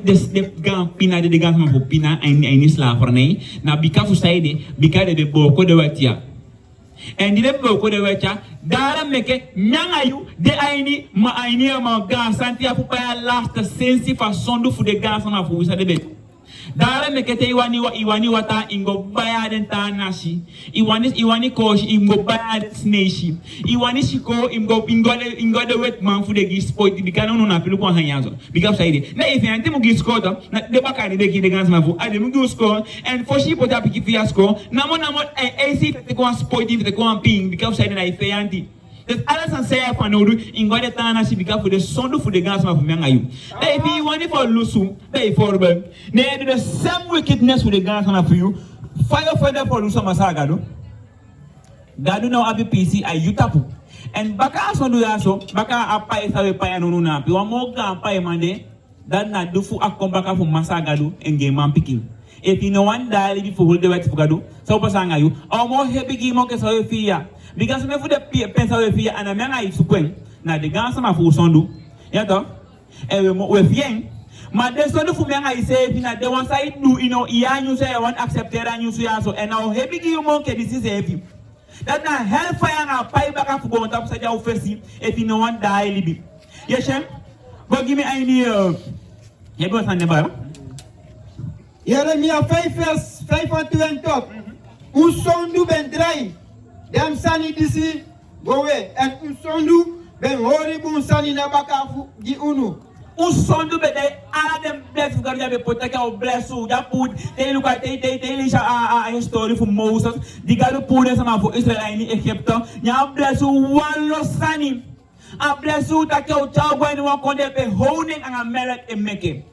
gam pina de gam ma fu pina ai ni sla fornei na bika fu saide bika de bo ko de wetia and the boko de wecha dara meke nyangayu de aini ma aini ma ga santi apu pa last sensi fa sondu fu de ga sana fu sa de be dara meke te iwani wata ingo baya den tanashi iwani koshi ingo baya sneshi iwani shiko ingo de wet man fu de gi sport bikana no na pilu ko hanyazo bikap saide na if yanti mu gi score na de bakari de gi de ga sana fu ade mu gi score and for shi pota piki fiasco na mo AC te ko sport te ko ping bikap saide na if yanti that Alison say for no ingo de tanashi bikap fu de sondu fu de ga sana fu mengayu if you want for lusu they for them they do the same wickedness with the guns on for you. Fire for the producer masaga do. Gadu now abi PC ay yutapu. And baka so do yaso baka apa isawe pa anu na pi wa mo ga pa mande dan na do fu akom baka fu masaga do enge man pikin. If you no one dali bi fu hold the wet fu gadu so pasanga you o mo hebi gi mo ke so fia because me fu de pensa we fia ana me ngai su kwen na de gansa ma fu sondu yato e we fien ma de so fu me ngai se fina de one side do iyanyu say one accepted and you so and now hebi gi mo ke this is heavy Dat na hellfire na pai baka fu go tap sa jaw fesi e fi no one die libi. Yeshem, go give me any je go san debara. Jeremia 5 vers 25. Usondu ben drai. Dem sani disi gowe en usondu ben horrible sani na bakafu di unu. Usondu be dai ala dem bless garja be potaka o bless u da put they look at they lisha a story for Moses. Di galu put sama for Israel in Egypt. Nya bless u wallo sani. A bless u ta ke o chago ni wa konde be honing an amelek e meke.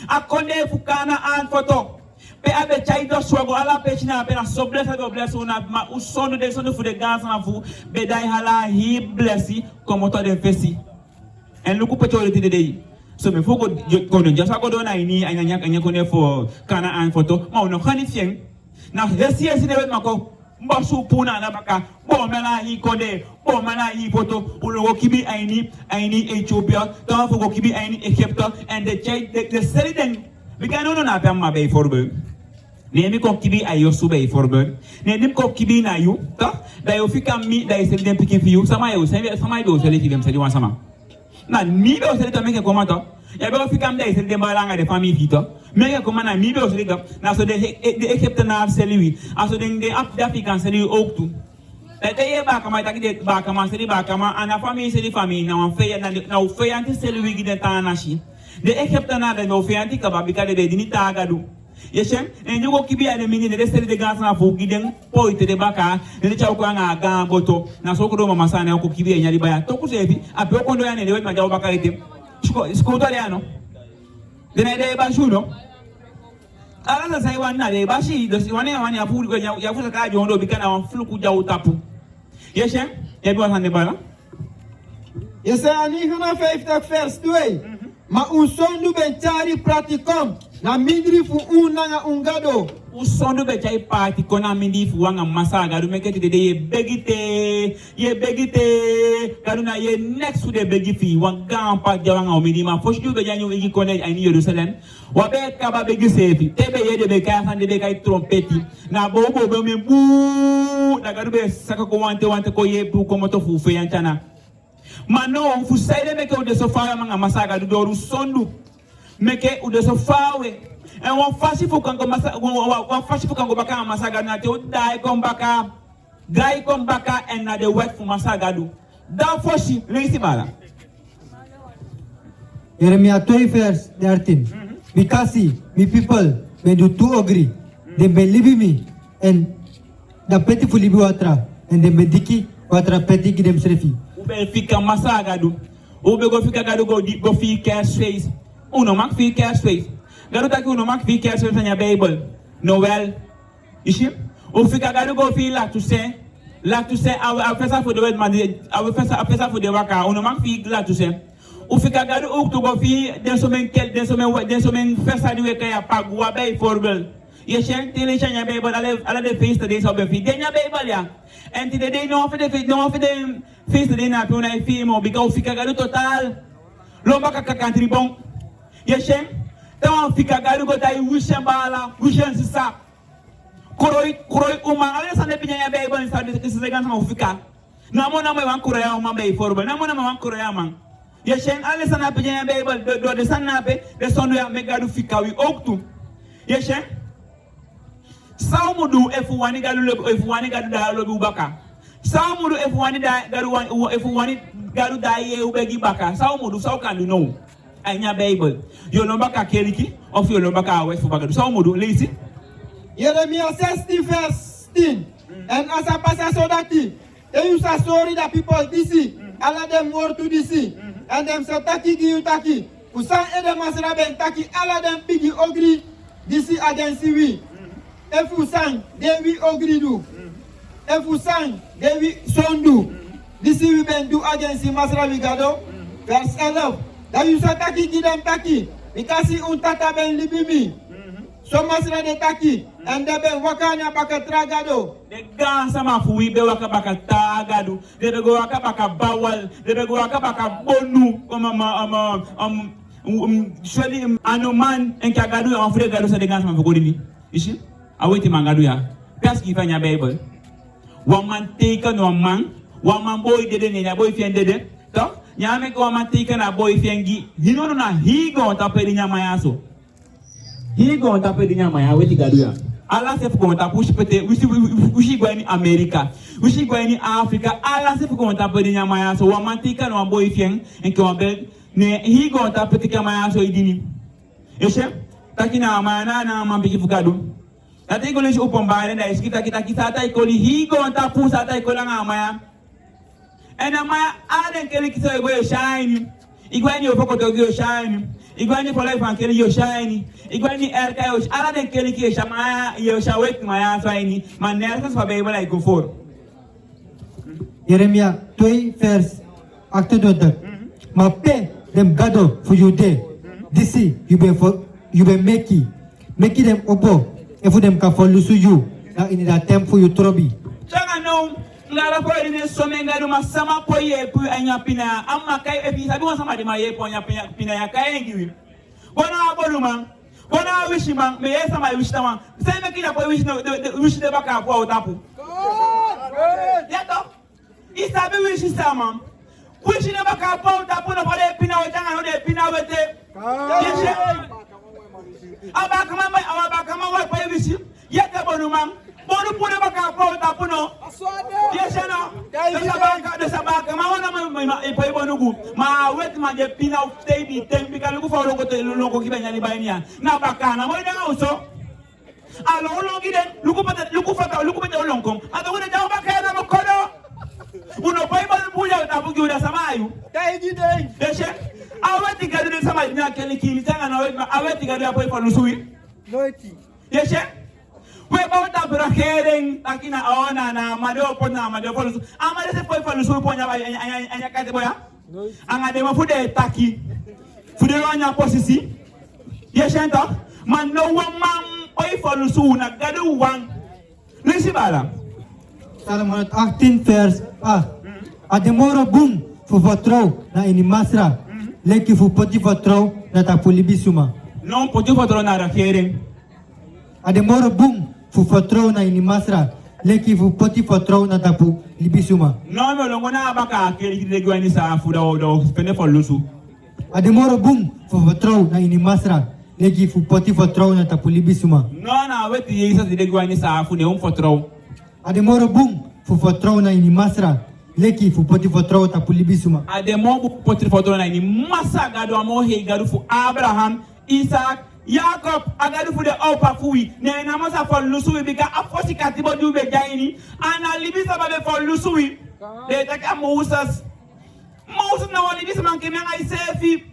A konde fukana an foto. Pe abe chaito swago ala pe china pe na so bless go bless una ma usono de sono fu de gas na fu be dai hala he blessi como to de fesi en luku pe chole ti de dei so me fogo kono jasa go do na ini anya ko ne fo kana an photo ma no khani fien na hesi de wet mako mba su puna na baka bo mena hi kode bo mena hi photo ulo kibi aini Ethiopia to fogo kibi aini Egypt and the selling we can no na pe ma be forbe nemi ko kibi ayo su be forbe nemi ko kibi na yu ta da yo fika mi da isel dem pikin fi yu sama yo sama do sele ki dem sele wan sama na mi do sele to meke ko mata ya be fika mi da isel dem balanga de famille fito meke ko mana mi do sele ga na so de Egypt na sele wi aso de African sele ook tu da ye ba kama ta ki de ba kama sele ba kama ana famille sele famille na wan fe na o fe anti sele wi gi de ta na shi de Egypt na da no fe anti ka ba bi ka de dini ta gadu yeshem en yugo kibi ane mini de sele de gas na fu giden poite de baka de cha ko nga ga boto na so ko do mama sana ko kibi e nyari baya to ku sefi ape ko ndo yane de ma jaw baka ite sko to le ano de na de ba shuno ala na sai wana de ba shi do si wana wana ya fu ya fu ka jo ndo bi kana wan flu ku jaw tapu yeshem e bi wan de bala Jesaja 59 vers 2. Ma usondu ben chari pratikom na mindri fu unanga ungado. Usondu be chai party kona mindi fu wanga masaga du meketi de ye begite kaduna ye next to the begifi wanga pa jawanga omidi ma foshu be janyu igi kone ani Jerusalem wa be kaba begi sefi tebe ye de be kaya fande be kai trompeti na bobo be me bu na gadu be saka ko wante ko ye bu ko moto fu fe yanchana mano fu saide meke o de sofa manga masaga du doru sondu meke o de sofa we en wan fasi fu kango masaga wan fasi fu kango baka masaga na te o dai kom baka en na de wet fu masaga du da fosi leisi bala Jeremiah 2 verse 13. Because me people, when you two agree, they believe me, and the petty fully watra, and the mediki watra petty give them srefi. Ube fika masaga du, ube go fika gadu go fi cash face, uno mak fi cash face, gadu taki uno mak fi cash face in your Bible, Noel, ishi, u fika gadu go fi like to say, I will for the word man, I will first for the waka, uno mak fi like to say. Ufika gadu ook to go fi den somen festa di weka ya pagwa bay forbel. Ye shen tele shen ya Bible ala de feast de so be fi den ya Bible ya. And today they no for the feast de na puna fi mo because ufika gadu total. Lomba ka country bon. Ye shen ta ufika gadu go dai wishen bala, wishen sisa. Koroi uma ala sa de pinya ya Bible sa de gan sama ufika. Namo mo wan koroi ya ma bay forbel. Namo wan koroi ya man. Yeshen alesana pe jenya Bible do de sanape de sonu ya megadu fika wi oktu yeshen saumudu efu wani gadu da lobi ubaka saumudu efu wani gadu da ye ubegi baka saumudu saukandu no anya Bible yo lombaka keliki of yo lombaka wefu bagadu saumudu lisi Jeremiah 60 verse 16. And as a pastor so that they use a story that people DC all of them were to DC. And them say taki gi taki. Usan edem asra ben taki ala dem pigi ogri disi agency we. If usan they we ogri do. If usan they we sondu. Disi we ben do agency masra we gado. Verse 11. That you say taki gi dem taki. Because untata ben libimi. So masra de taki. And they ben wakanya baka tragado. De gansa mafuwi be waka baka tagadu, de be go waka baka bawal, de be go waka baka bonu, shweli anoman enki agadu ya wafure gadu sa de gansa mafukodini. Ishi? Aweti mangadu ya. Pias ki fanya Bible. waman teka no man boy dede ne boy fien dede to nyame ko waman teka na boy fien gi hinono na higo tapedi nyama yaso higo tapedi nyama ya weti gadu ya ala se fuko tapushi pete wishi gwani America wishi gwani Africa ala se fuko tapedi nyama yaso waman teka no boy fien enke wambe ne higo tapedi kama yaso idini eshe takina maana na mambiki fukadu Tati ko lishi upombare na iskita kita ikoli higo anta pusa ta ikola ngamaya. Ena maya aden kele kisa ego yo shine. Igwani ofoko to yo shine. Igwani for life ankele yo shine. Igwani erka yo ala den kele ki shama yo shawet maya shine. Manersa fa beba like go for. Jeremia 2 verse 28. Ma pe dem gado for you day. Disi you be make them opo. If them can follow you, that in that time for you trobi. Changa no, ngara po ine somenga duma sama po ye pu anya pina amma kai epi sabi wa sama di ma ye po anya pina ya kai ngiwi. Bona aboluma, bona wishi man me ye sama wishi tama. Sai me kila po wishi de baka po utapu. Ya to. Isabi wishi sama. Wishi de baka po utapu no pale pina wa changa no de pina wete. Abakama wa pa yisi yete bonumang bonu pune baka po tapuno yesena de sabaka ma wana ma ipai bonugu ma wet ma je pina of baby tempi kalugu fa longo kibanya ni bainia na bakana mo na uso alo longi den lugu pata longo ado wona jaw bakana mo kodo uno pai bonu puja tapugi uda samayu dai gidei deshe aweti gadu de samayu nya kele kimi tanga na aweti gadu apo fa lusui noiti yeshe we ba ta bra hereng takina ona na madopo lusu amade se foi fa lusu po nya anya kate boya anga de mafude taki fude anya posisi yeshe nto man no man oi fa lusu na gadu wan lisi bala Psalm 118 vers 8. Ademoro boom fu vertrouw na ini masra. Leki fu poti vertrouw na tapulibisuma. Non poti vertrouw na rakering. Ademoro boom fu vertrouw na ini masra. Leki fu poti vertrouw na tapulibisuma. Non me longo na abaka keli de gwani sa fu do spende for lusu. Ademoro boom fu vertrouw na ini masra. Leki fu poti vertrouw na tapulibisuma. Non na weti yisa de gwani sa fu ne vertrouw. Ademoro boom fu vertrouw na ini masra. Leki fu poti vertrouw tapulibisuma. Ademo bu poti vertrouw na ini masa gado amo he gado fu Abraham, Isaac, Jacob agadu fu de opa fui ne na masa for lusu bika afosi katibo du be jaini ana libisa ba be for lusu de taka Moses na wali bisa man kemya ngai sefi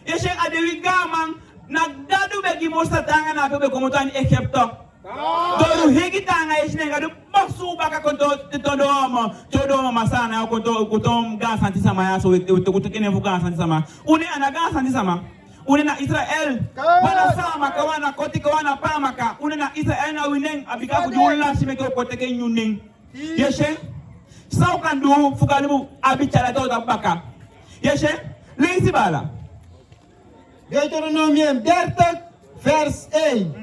yeshe adewi gaman na gadu be gi Moses tanga na be ko mutani Egypto Doru hegi tanga yeshe ngadu basu baka konto todo masana konto ga santi sama ya so kutukene fu ga santi sama uni ana ga santi sama uni na Israel wana sama ka wana koti ka wana pamaka uni na Israel na wineng abika kujula simeke koteke nyuneng yeshe sau kandu fukalimu abichala to baka yeshe lesi bala Deuteronomium 30 vers 1.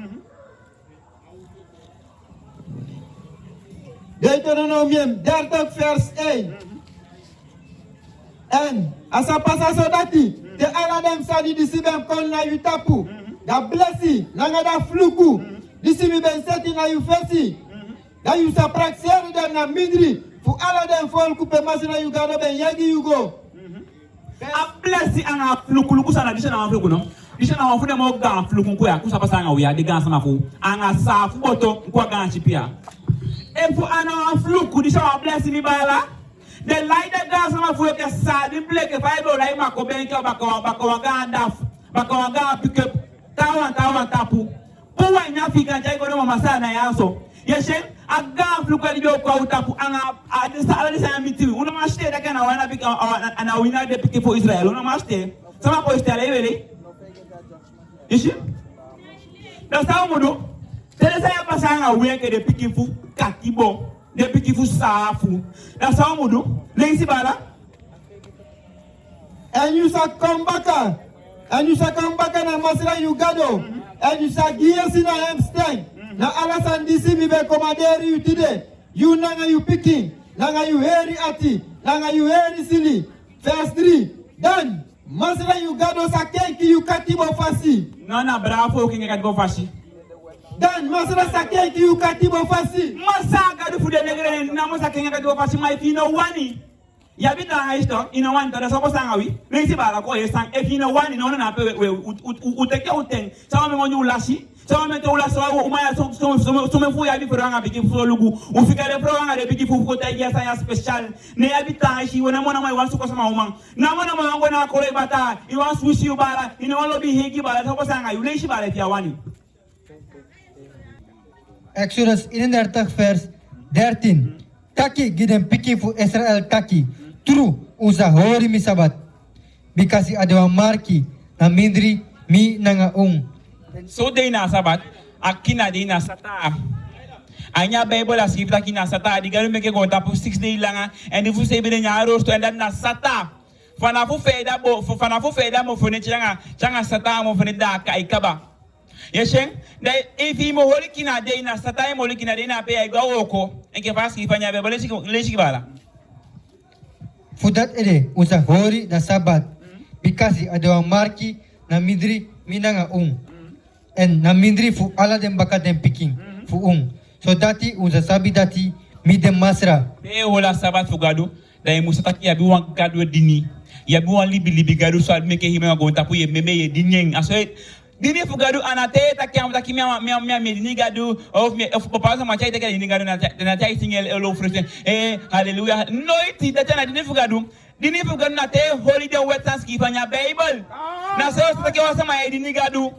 Deuteronomium 30 vers 1. En asa pasa so dati te ala dem sadi disi ben kon na yu tapu da blessi nanga da fluku disi mi ben seti na yu fesi da yu sa prakseri dem na midri fu ala dem fol kupe masi na yu gado ben yagi yu go a blessi anga fluku luku sana disha na fluku no disha na wafude mo ga fluku ko ya kusa pasa anga uya de ga sama fu anga sa fu boto ko ga chipia e fu ana fluku disha wa blessi ni bala the light that gas sama fu ke sa di bleke fa do lai ma ko ben ke bako ga ndaf bako ga pick up tawan tapu po wa nya fika jai ko no mama sana yaso yeshe aga fluku ali do ko utapu anga adisa ala disa miti una mashte da kana wana bika ana wina de pick for Israel una mashte sama po istale wele yeshe da sa mudu teresa ya pasanga weke de pick fu katibo de pick fu safu da sa mudu lensi bala and you shall come back na masira you gado and you shall give us in a hamstring na ala sandisi mi be commanderi you today You nanga you picking. Nanga you heri ati. Nanga you heri sili. Verse 3. Dan. Masra you gado sa kenki you katibo fasi. Non, bravo, qui est go faci. Dan masra sa kenki you katibo fasi. Masa gadu fu de negre na masa kenga gadu faci mai fino wani. Ya bita aisto ino wan tada sopo sanga wi. Lesi bala ko esang e fino wani no na pe we uteke uten. Sama me monyu lasi. Sama me to lasi wa umaya so me fu ya bi franga bigi fu lugu. Ufika de franga de bigi fu ko ta ya sa special. Ne ya bita aishi wona mona mai wan su ko sama umang. Na mona mai wango na ko le bata. I wan sushi u bala. Ino wan lobi hegi bala sopo sanga yu lesi bala fi wani. Exodus 31 vers 13. Taki gidem piki fu Israel taki. True usa hori mi sabat. Bikasi adawa marki na mindri mi nanga So de na sabat akina de na sata. Anya Bible as if taki na sata di garu meke go tapu 6 day langa and if you say be nya roast and na sata. Fana fu feda mo fone changa sata mo fone da kai kaba. Yeshen dai if he mo holi kina de na sata mo holi kina de na pe ai go oko enke fasi fanya Bible lesi bala. Fudat ede usa hori da sabat. Bikasi adawa marki na mindri mi nanga and na mindri fu ala dem baka dem picking fu So dati usa sabi dati mi dem masra. Be hola sabat fu gadu dai musa taki ya bi wan gadu dini. Ya bi wan libi gadu so meke hima go tapu ye meme ye dinyen aso dini fu gadu anate taki am taki mi dini gadu of papa sa macha taki dini gadu na taki singel elo frustration hallelujah no iti data dini fu gadu na te holiday wetlands ki fanya Bible na so taki wasa ma dini gadu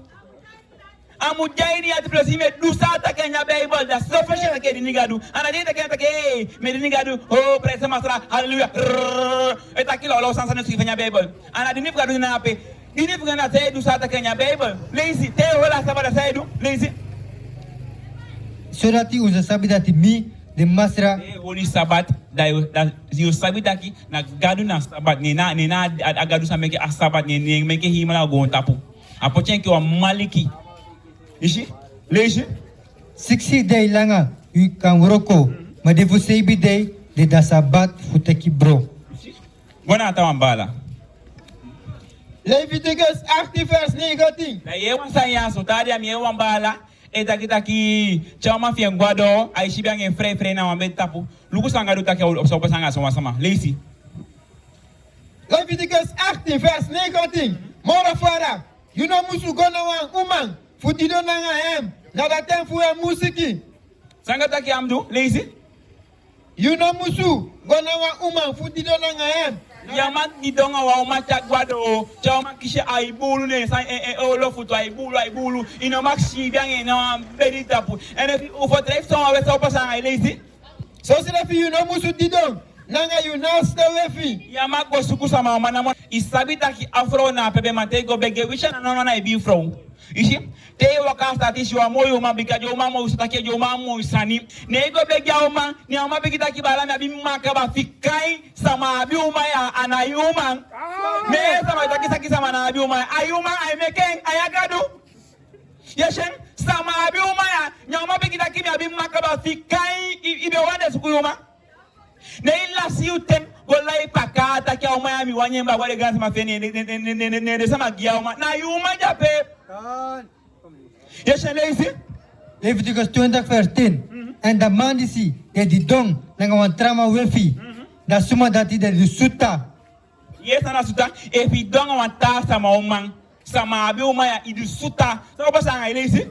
amu jairi ati plus me du sa taki nya Bible da so fashion taki dini gadu anade taki me dini gadu oh praise masra hallelujah taki lo sansa ne ki fanya Bible anade dini fu gadu na pe dini fu gana te du sa taki nya Bible lazy te wala sabada saidu lazy So dati usa sabi dati mi dem masra. Holy Sabbath da you sabi daki na gadu na Sabbath ni na agadu sa meke a Sabbath ni meke himala go tapu apo chenki wa maliki ishi leji 60 day langa you kan roko madefu sebi day de da sabat futeki bro. bona tawambala Leviticus 18 vers 19. na yewa saya so tadi am yewa mbala taki chama fi ngwado aishi bange free na wambe tapu luku sanga do taki so sanga so sama lazy Leviticus 18 vers 19. Mora fara. You know musu gona wan umang. Futido nanga hem. Na da tem fu musiki. sanga taki amdu lazy You know musu gona wan umang. Futido nanga hem. Yaman ni donga wa umacha gwado chama kisha aibulu ne sa olo futu aibulu ino maxi biange na bedi tapu and if you for drive so we so pasa ai lazy So sila fi you know musu didong. Nanga you now stay with Yamak go suku sama mana mo isabita ki afro na pepe matego bege wisha na ibi from ishi te waka stati shi wa moyo mabika jo mama usitake jo mama usani ne go bege oma ni ama bege taki bala na bi maka ba fikai sama bi uma ya anayuma me sama taki saki sama na bi uma ayuma ai meken ayagadu yeshen sama bi uma ya nyama bege taki bi maka ba fikai ibe wande sukuyuma ne illa siuten golai pakata kia umaya miwanyemba wale ganzi mafeni ne sama gia uma na yuma jape yes lazy Leviticus 20 vers 10. And the mandisi de di dong nanga wan trama wefi. Da suma dati de di suta. yes ana suta if you don't want ta sama umang sama abi umaya idu suta so ba sanga lazy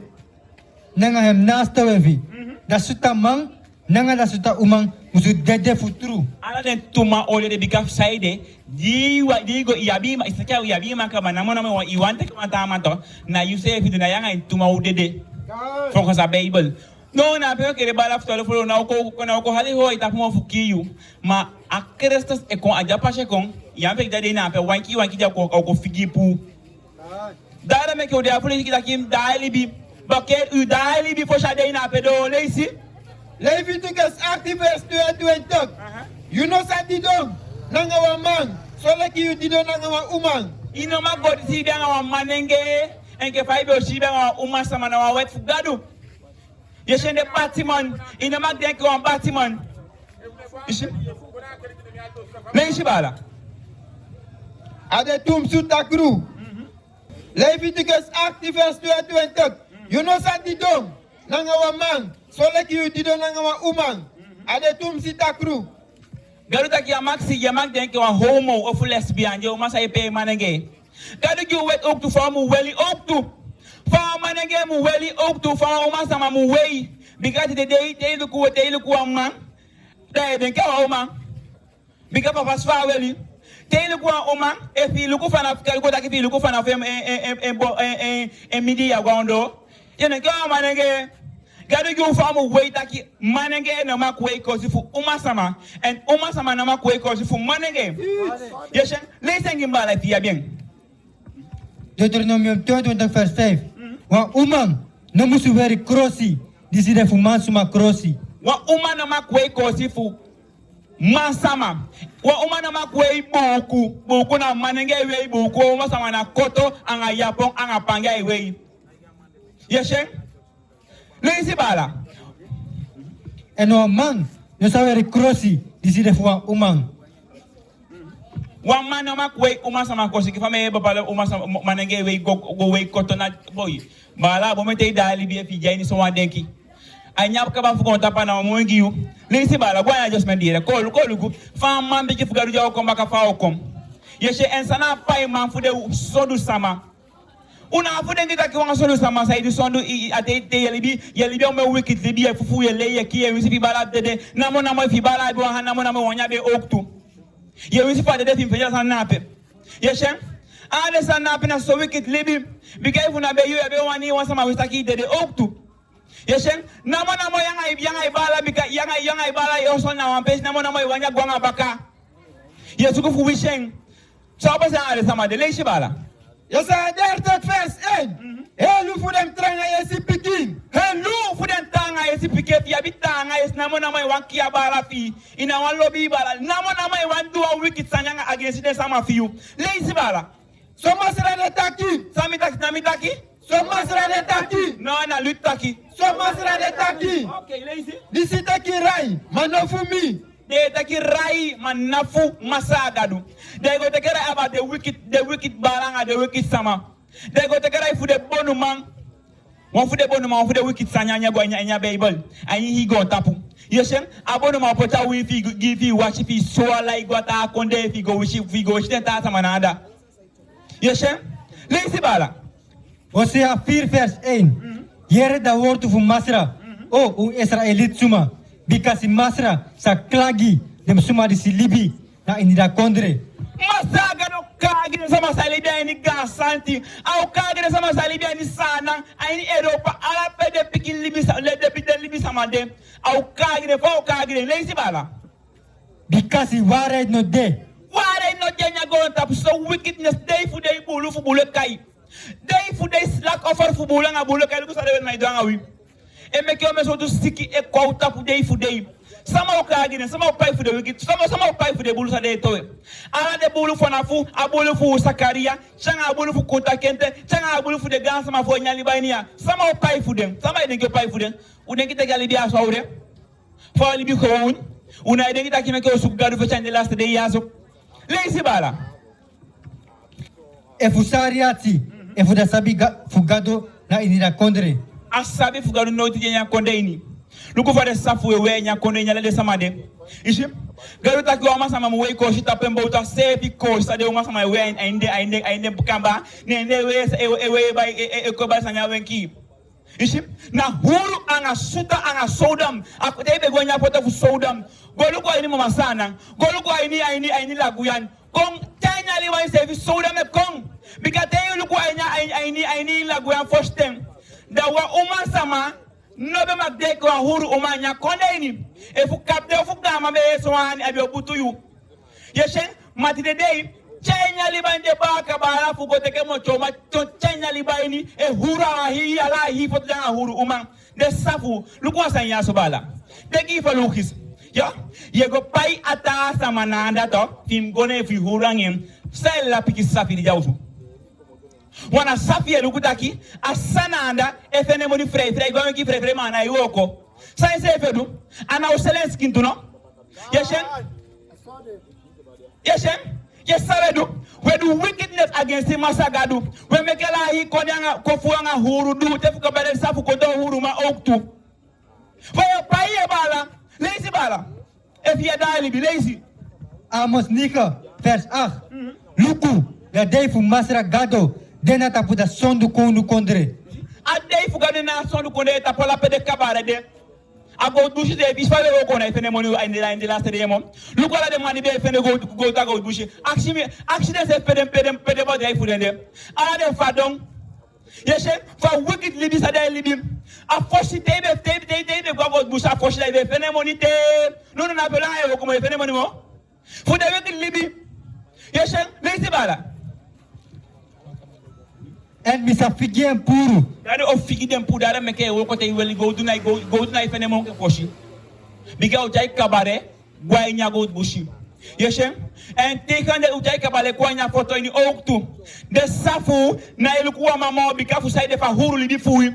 Nanga hem nasta wefi. Da suta mang nanga da suta umang musu dede futuru. ana den tuma ole de bikaf saide digo iyabima isakia iyabima kama namona mo iwante kama tamato na you say if na yanga tuma udede from sa Bible no na pe ke bala ftolo folo na ko hali ho ita mo fukiyu ma akrestas e kon aja pashe kon yampe dade na pe wanki ja ko figipu dara me ke o de afuli kita kim daily bi baket u daily bi fo shade na pe do lazy Leviticus 18 vers 20. You know sa didong. Nanga wa man. So like you didong nanga wa umang. ino ma god si bianga wa manenge enke faibe o si bianga wa uma sama na wa wet fugadu Je chen de bâtiment, il ne m'a dit qu'un bâtiment. Ici. Mais ici, là. Ade tum sutakru. Leviticus 8 verse 22. You know santi dom. Nanga wa man. Sole ki you dido nanga wa umang. Ade tum sitakru. Gadu taki amaksi yamak denke wa homo of lesbian. Je masa epe manenge. Gadu ki wet ook tu fa mu weli ook tu. Fa manenge mu weli ook tu fa umasa ma mu wei. Because the day they look what they look one man. They denke wa umang. Because papa swa weli. They look one umang. If you look for an African, go taki look for an media gondo. You know, go manenge. Gadu you famu wei taki manenge na makwe kosi fu umasama and umasama na makwe kosi fu manenge. Yes, listen gimbala pia bien. Deuteronomium 22 vers 5. Wa umang no musu veri crossi. Diside fu mansuma crossi. Wa uma na makwe kosi fu masama. Wa uma na makwe buku na manenge wei buku umasama na koto anga yapong anga panga wei. Yes, Lazy bala. En wa man no saveri crossi. Diside fu wa umang. One man no mak way umasama kosi kifame baba umasama manenge way go way koto na boy. Bala bo mete dali bi fi jani so wadenki. Anya ka ba fu ko tapa na mo ngiu. Lazy bala go ya just mendire ko lugu fam man bi ki fu garu jaw ko maka fa okom. Yeshe ensana pai man fu de sodu sama. Una fu de ngita ki wanga sodu sama sai du sondu ate yelibi o me wicked libi fufu yele ki e wisi fi bala de namo fi bala bo han namo wonya be oktu. Ye wisi pa de fi feja san nape. Yeshe ade san nape na so wicked libi bigai fu na be yo be wani wansa ma wista ki de oktu. Yeshe namo yanga ibala bika yanga ibala yo son na wan page namo wanya gwanga baka. Yesu ku fu wishen. So ba sa ade sama de leishi bala. Yes, I dare that first end. Hey, look for them trying to pikin. Hey, look for them tanga yesi piket ya bitanga yes namo wanki ya bala fi. Ina wan lobby bala. Namo wan do a wicked sanyanga against them sama fi you. Lazy bala. So masra de taki. Sami taki nami taki. So masra de taki. No na lut taki. So masra de taki. Okay, lazy. This is taki rai. Manofu mi. They take rai manafu masagadu. They go take rai about the wicked balanga, the wicked sama. They go take rai for the bonuman. One for the bonuman, for the wicked sanyanya go in your Bible. And he go tapu. Yes, abonuma pota we give you watch if he so like what I conde if he go wish then tata manada. Yes, lazy bala. Hosea 4 vers 1. Here the word of Masra. Oh, Israelit suma. Because in Masra sa klagi dem suma di silibi na inida kondre. Masaga no kagi na sama salibia ni gasanti au kagi na sama salibia ni sana ai Europa ala pe de pikin libi sa le de pikin libi sama de au kagi na fo kagi na lazy bala. Because he ware no de. Ware no de nya go tap so wickedness day for day bulu fu bulu kai. Day for day slack offer fu bulu nga bulu kai ku sa de na idanga wi. E make you so to stick e kwauta for day for day. Some of Kagin, some of pay for the wicked, some of pay for the bulls at the toe. Ala de bulu for Nafu, a bulu for Sakaria, Changa bulu for Kota Kente, Changa bulu for the Gansama for Yalibania. Some of pay for them, somebody didn't get pay for them. Would they get a Galidia so there? For Libu Hone, when I didn't get a Kimako Sugadu for the last day as Lazy Bala. E fusariati, e fu da sabiga fugado na inida kondre. Asabi fugado no tinya kondeini. Look for the safu we nya konde nya le samade. Ishi. Garuta ki oma sama we ko shita pembo uta sefi ko sa de oma sama we inde bukamba ne we by ko ba sanya wenki. Ishi. Na huru anga suta anga sodam. Akote be gonya pota fu sodam. Golu ko ini mama sana. Golu ko ini laguyan. Kong tanya liwa sefi sodam e kong. Bikate lu ko ini laguyan first time. Da wa uma sama no be magde ko huru uma nya konde ni e fu kapte fu gama be so ani abi obutu yu yeshen mati de day chenya libande baka bara fu go teke mo choma to chenya libani e hura hi ala hi fo tanga huru uma de safu luko sanya so bala de gi fa lukis ya ye go pai ata sama nanda to tim gone fi hurangem sel la piki safi di jawsu wana safi elukutaki asananda efene moni frey gwa ki frey mana yoko sa ese fedu ana uselen skin tuno yeshen yesaredu we do wickedness against him masagadu we mekela hi kodanga kofuanga huru du tefuka bale safu kodo huru ma oktu we paye bala lazy bala if you die be lazy Amos Nika, vers 8. Luku, de day fu masra gado, dena tapu da sondu kondu kondre. A day fu gado na sondu konde tapola pe de kabare de. Ago dushi de bisfale wo kona ifene moni in the last day mom. Luku ala de mani be ifene go ta go dushi. Accident se pede bo day fu dende. Ala de fadong. Yeshe for wicked libis ada libim. A foshi tebe go bush a foshi de ifene moni te. No na pela e wo como ifene moni mo. For the wicked libi. Yeshe lazy bala. En misa figi en puru. Dado of figi dem pu dada meke wo kote iweli go do na ifene mo ke foshi. Biga ujai kabare gwa inya go bushi. Yeshe en teken de ujai kabale kwa inya foto ini oktu. De safu na ilikuwa mama bikafu saide fa huru libi fui.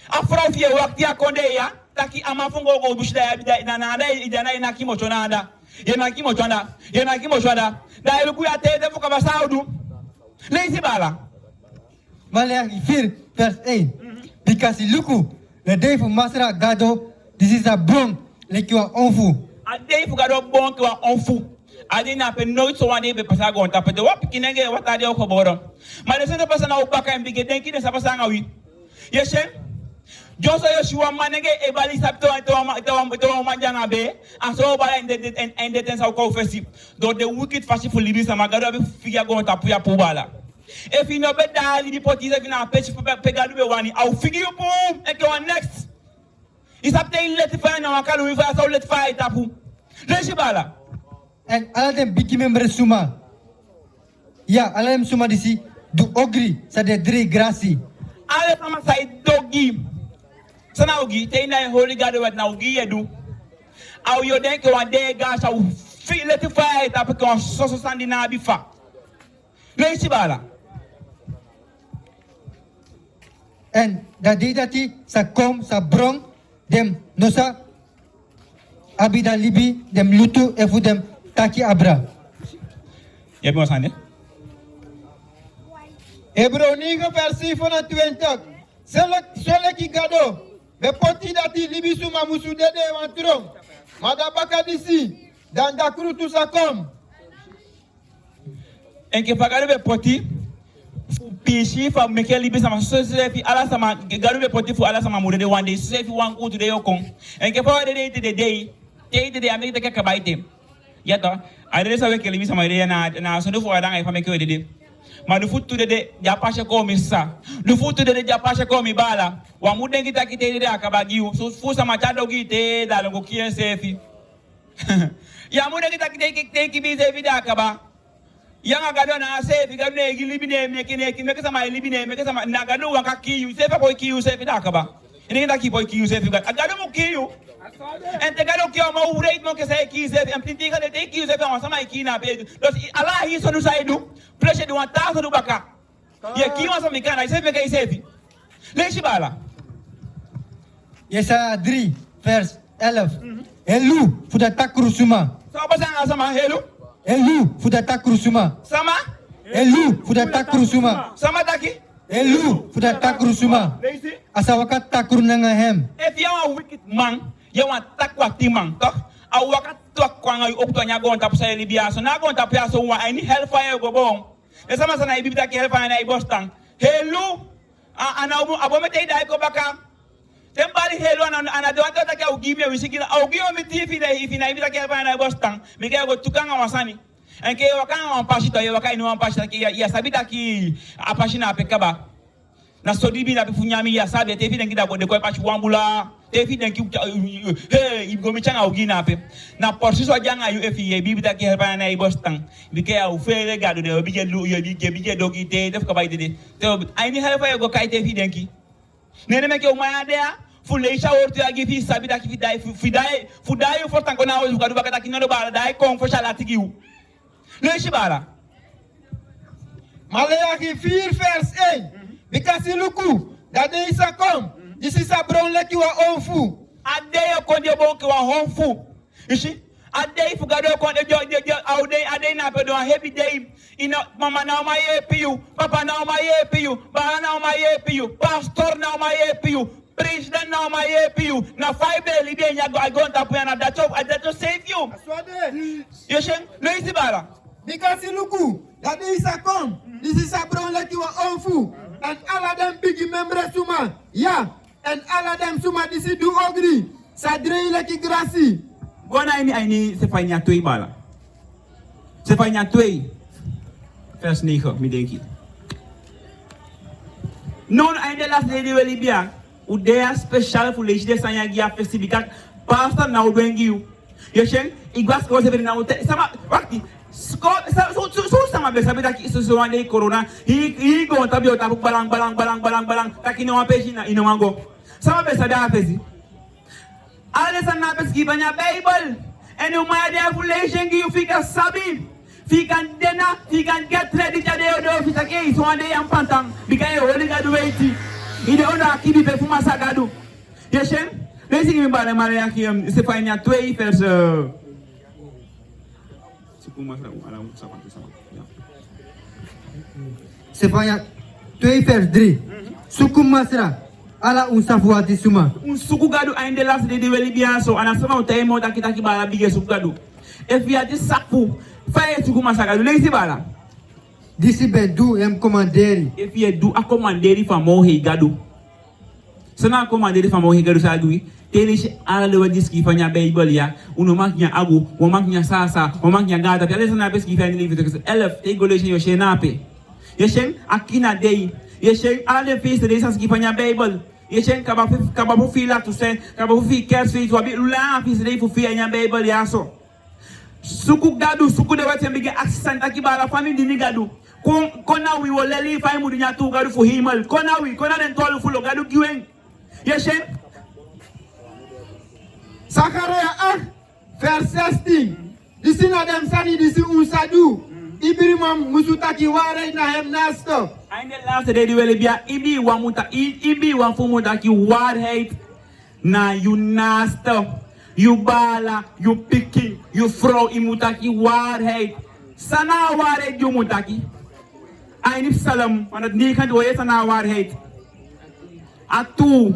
Afrofie wakti akonde ya taki amafungo go bushi da ya na idana ina kimo chonanda. Yena kimo chonda. Da ilikuwa tete fuka basaudu. Lazy bala. Malachi 4, vers 1. Because Luku, the day fu masra gado, this is a bron, like you are onfu. A day fu gado bon ki wa onfu. Adi na pe no so wani be pasa go nta pe de wa pikinenge wa ta de ko bodo. Ma de se pasa na ubaka mbige denki de sa pasa ngawi. Yeshe Joso Yoshua manege ebali sapto to manjanga be aso bala ende ten sa ko fesi do the wicked fasi for libis amagado be figa go nta puya pubala. If you know better, the parties have been a page for Pegadu one. I'll figure you boom and go on next. It's up there, let fire now. I can't reverse, so let fire tapu. Reshibala. And all of them big members suma. Yeah, all of them suma disi do ogri sa de dre grassi. All of them say doggy. Sanaugi, take na holy God what now do. How you think one day, guys, I'll feel let fire tapu because so sandy na bifa. Reshibala. En dat deed dat hij sa kom, sa brong, dem nosa abida libi, dem lutu efu dem taki abra. Je hebt me wat Hebreonigo versi van het 20. Seleki gado. Be poti dati libi suma musu dede wantrom. Madabaka disi. Dan da krutu sa kom. En ke pagare be poti. Pishi fa meke libi sama so se fi ala sama garu be poti fu ala sama mu de one day so se fi wan ku de yokon en ke pa de de ameke de ka baite yato are sa we ke libi sama de na so do fu ada ngai fa meke de ma du futu de ja pashe ko mi sa du futu de ja pashe ko mi bala wa mu de kita kite de akabagiu so fu sama chado kite da longo kien se fi ya mu de kita kite ki bi se fi da akaba Yanga gado na se fi gado ne libine meke sama libine meke sama na gado waka kiyu se fa boy kiyu se fi dakaba ene nda ki boy kiyu se fi gado mo kiyu ente gado kiyo mo ureit mo ke se kiyu se fi amtinti gado te kiyu se fi sama ikina pe dos ala hi so du saidu pressure du wanta so du baka ye kiyu sama mikana se fi ke se fi le shibala Yesa 3 vers 11. Elu fuda takru suma. Sa basa sama helu Elu fuda takru suma. sama Elu fuda takru suma. sama taki Elu fuda takru suma. leisi Asa wakat takru nanga hem. if you are a wicked man, you want takwa timang, toch? A waka takwa nga yu opto nya go on tap sa libia. So na go on tap ya so wa any hellfire go bon. E sama sana ibibita ki hellfire na ibostang. Hello. Ana abome te dai ko baka. Tembali hello ana de wanta ta ka ugibe wisikila. Ugibe mi tifi na ifi na ibita ki hellfire na ibostang. Mike go tukanga wasani. Enke wakanga wampashito ye wakai no wampashita ki ya sabita ki apashina apekaba. Na sodibi na bifunyami ya sabe te fi denki da de ko pachi wambula te fi denki hey igomi changa ogina pe na porsi so janga yu efi ye bibi da ke helpa na ibostan bike ya ufere gado de bije lu ye bije dogi te def ko bayde de te ayni helpa go kay te fi denki nene meke o maya de fu le sha worti agi fi sabita ki fi dai fu dai fo tanko na o ga du bakata ki no bala dai kon fo shala tigiu le shibala Maleachi 4 vers 1. Because luku, dat de isa kom. This is a brown leki wa onfu. Ade konde bonke wa honfu. You see? Ade fugado konde ade na pedo heavy day. Mama na ma yepiu, papa na ma yepiu, baba na ma yepiu, pastor na ma yepiu, president na ma yepiu. Na 5 days libya I go on tapu na that to save you. Aswade. You see? Lazy bala. Because luku, dat de isa kom. This is a brown leki wa onfu. And all of them big members suma. Yeah. And all of them suma this is do agree. Sadre leki grasi. Gona ini sefanya twee bala. Sefanya twee. Vers 9, mi denk ik. Non einde las lady welibia. Udea special voor lees de sanya gia festivikat. Pastor na udwengi u. Yeshen, ik was koze ver na ute. Sama, wakti. So sama besa beta ki so ande corona. Hi go tabi o tabu balang. Taki no apeji na ino mango. Sama besa da apezi. Ale sana peski banya Bible. En u ma de voor lezen gi u fika sabi. Fikan dena, fikan get ready today odo fita ke so ande yam pantang. Bikaye holy gadu weiti. Ide ono akibi perfuma sagadu. Yeshen, lezi mi bale mare yaki se fanya 2 vers Sefanya 2 vers 3. Sukum masra ala unsafuati suma. Suku gadu ainde las de welibia so anasema utaimo takitaki bala bige suku gadu. If you are this sapu, fire suku masagadu lezi bala. Disi ben du em commanderi. If you do a commanderi fa mohe gadu. Sana commanderi fa mohe gadu sa dui. Tenish ala lewa diski fanya Bible ya. Uno maknya agu, wo maknya sasa, wo maknya gada. Pia lesa na peski fanya Leviticus 11 tegolation yo shenape. Yeshen akina day. Yeshen ala feast de esas ki fanya Bible. Yeshen kaba fu fila tu sen, kaba fu fi kes fi tu abi lula feast de fu fi anya Bible ya so. Suku gadu, suku de wati mbige assistant akibala family dini gadu. Kona wi woleli fa imu dunya tu gadu fu himal. Kona den tolu fu lo gadu giwen. Yeshen Zachariah 8 vers 16. Disi na dem sani disi unsadu. Ibrimam musutaki ware na hem nasto. Einde laatste day die willen bia ibi wa fumuta ki waarheid na you naaste, you bala, you picking, you vrouw imutaki waarheid. Sana waarheid you mutaki. Einde psalm, want het 9 hoor sana waarheid. Atu,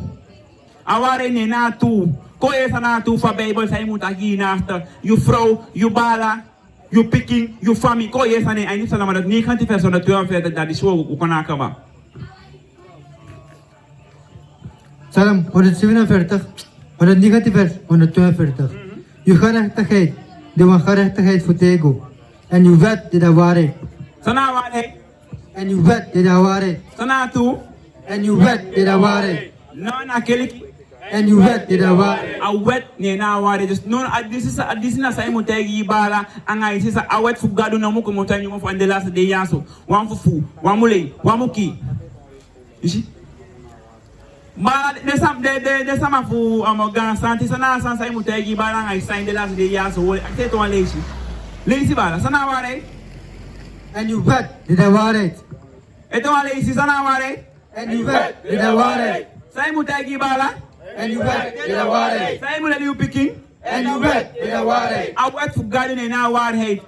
a waarheid ne na atu. Ko sana atu fa Bible sa imutaki naaste, you vrouw, you bala. You picking, you farming, ko yes ane, I need salam dat 90 vers 142 dat is zo ukona kaba. Salam 147, 149 vers 142. Uw gerechtigheid, de ongerechtigheid voor tego. En uw wet, de waarheid. Sana waarheid. En uw wet, de waarheid. Sana tu. En uw wet, de waarheid. No na keliki. En uw wet, de waarheid. A wet ne na waarheid. Dus no this is na sai mutegi bala anga is a wet fu gadu na muko motanyi mo for the last day yaso. Wan fufu, wan mule, wan muki. You see? Ma de sama fu amogan santi sana san sai mutegi bala anga sign the last day yaso. Wole akte to lazy. Lazy bala sana waarheid. En uw wet, de waarheid. Eto lazy sana waarheid. En uw wet, de waarheid. Sai mutegi bala. En uw wet, de waarheid. Sai mule liu picking. En uw wet, de waarheid. A wet fu gadu ne na waarheid.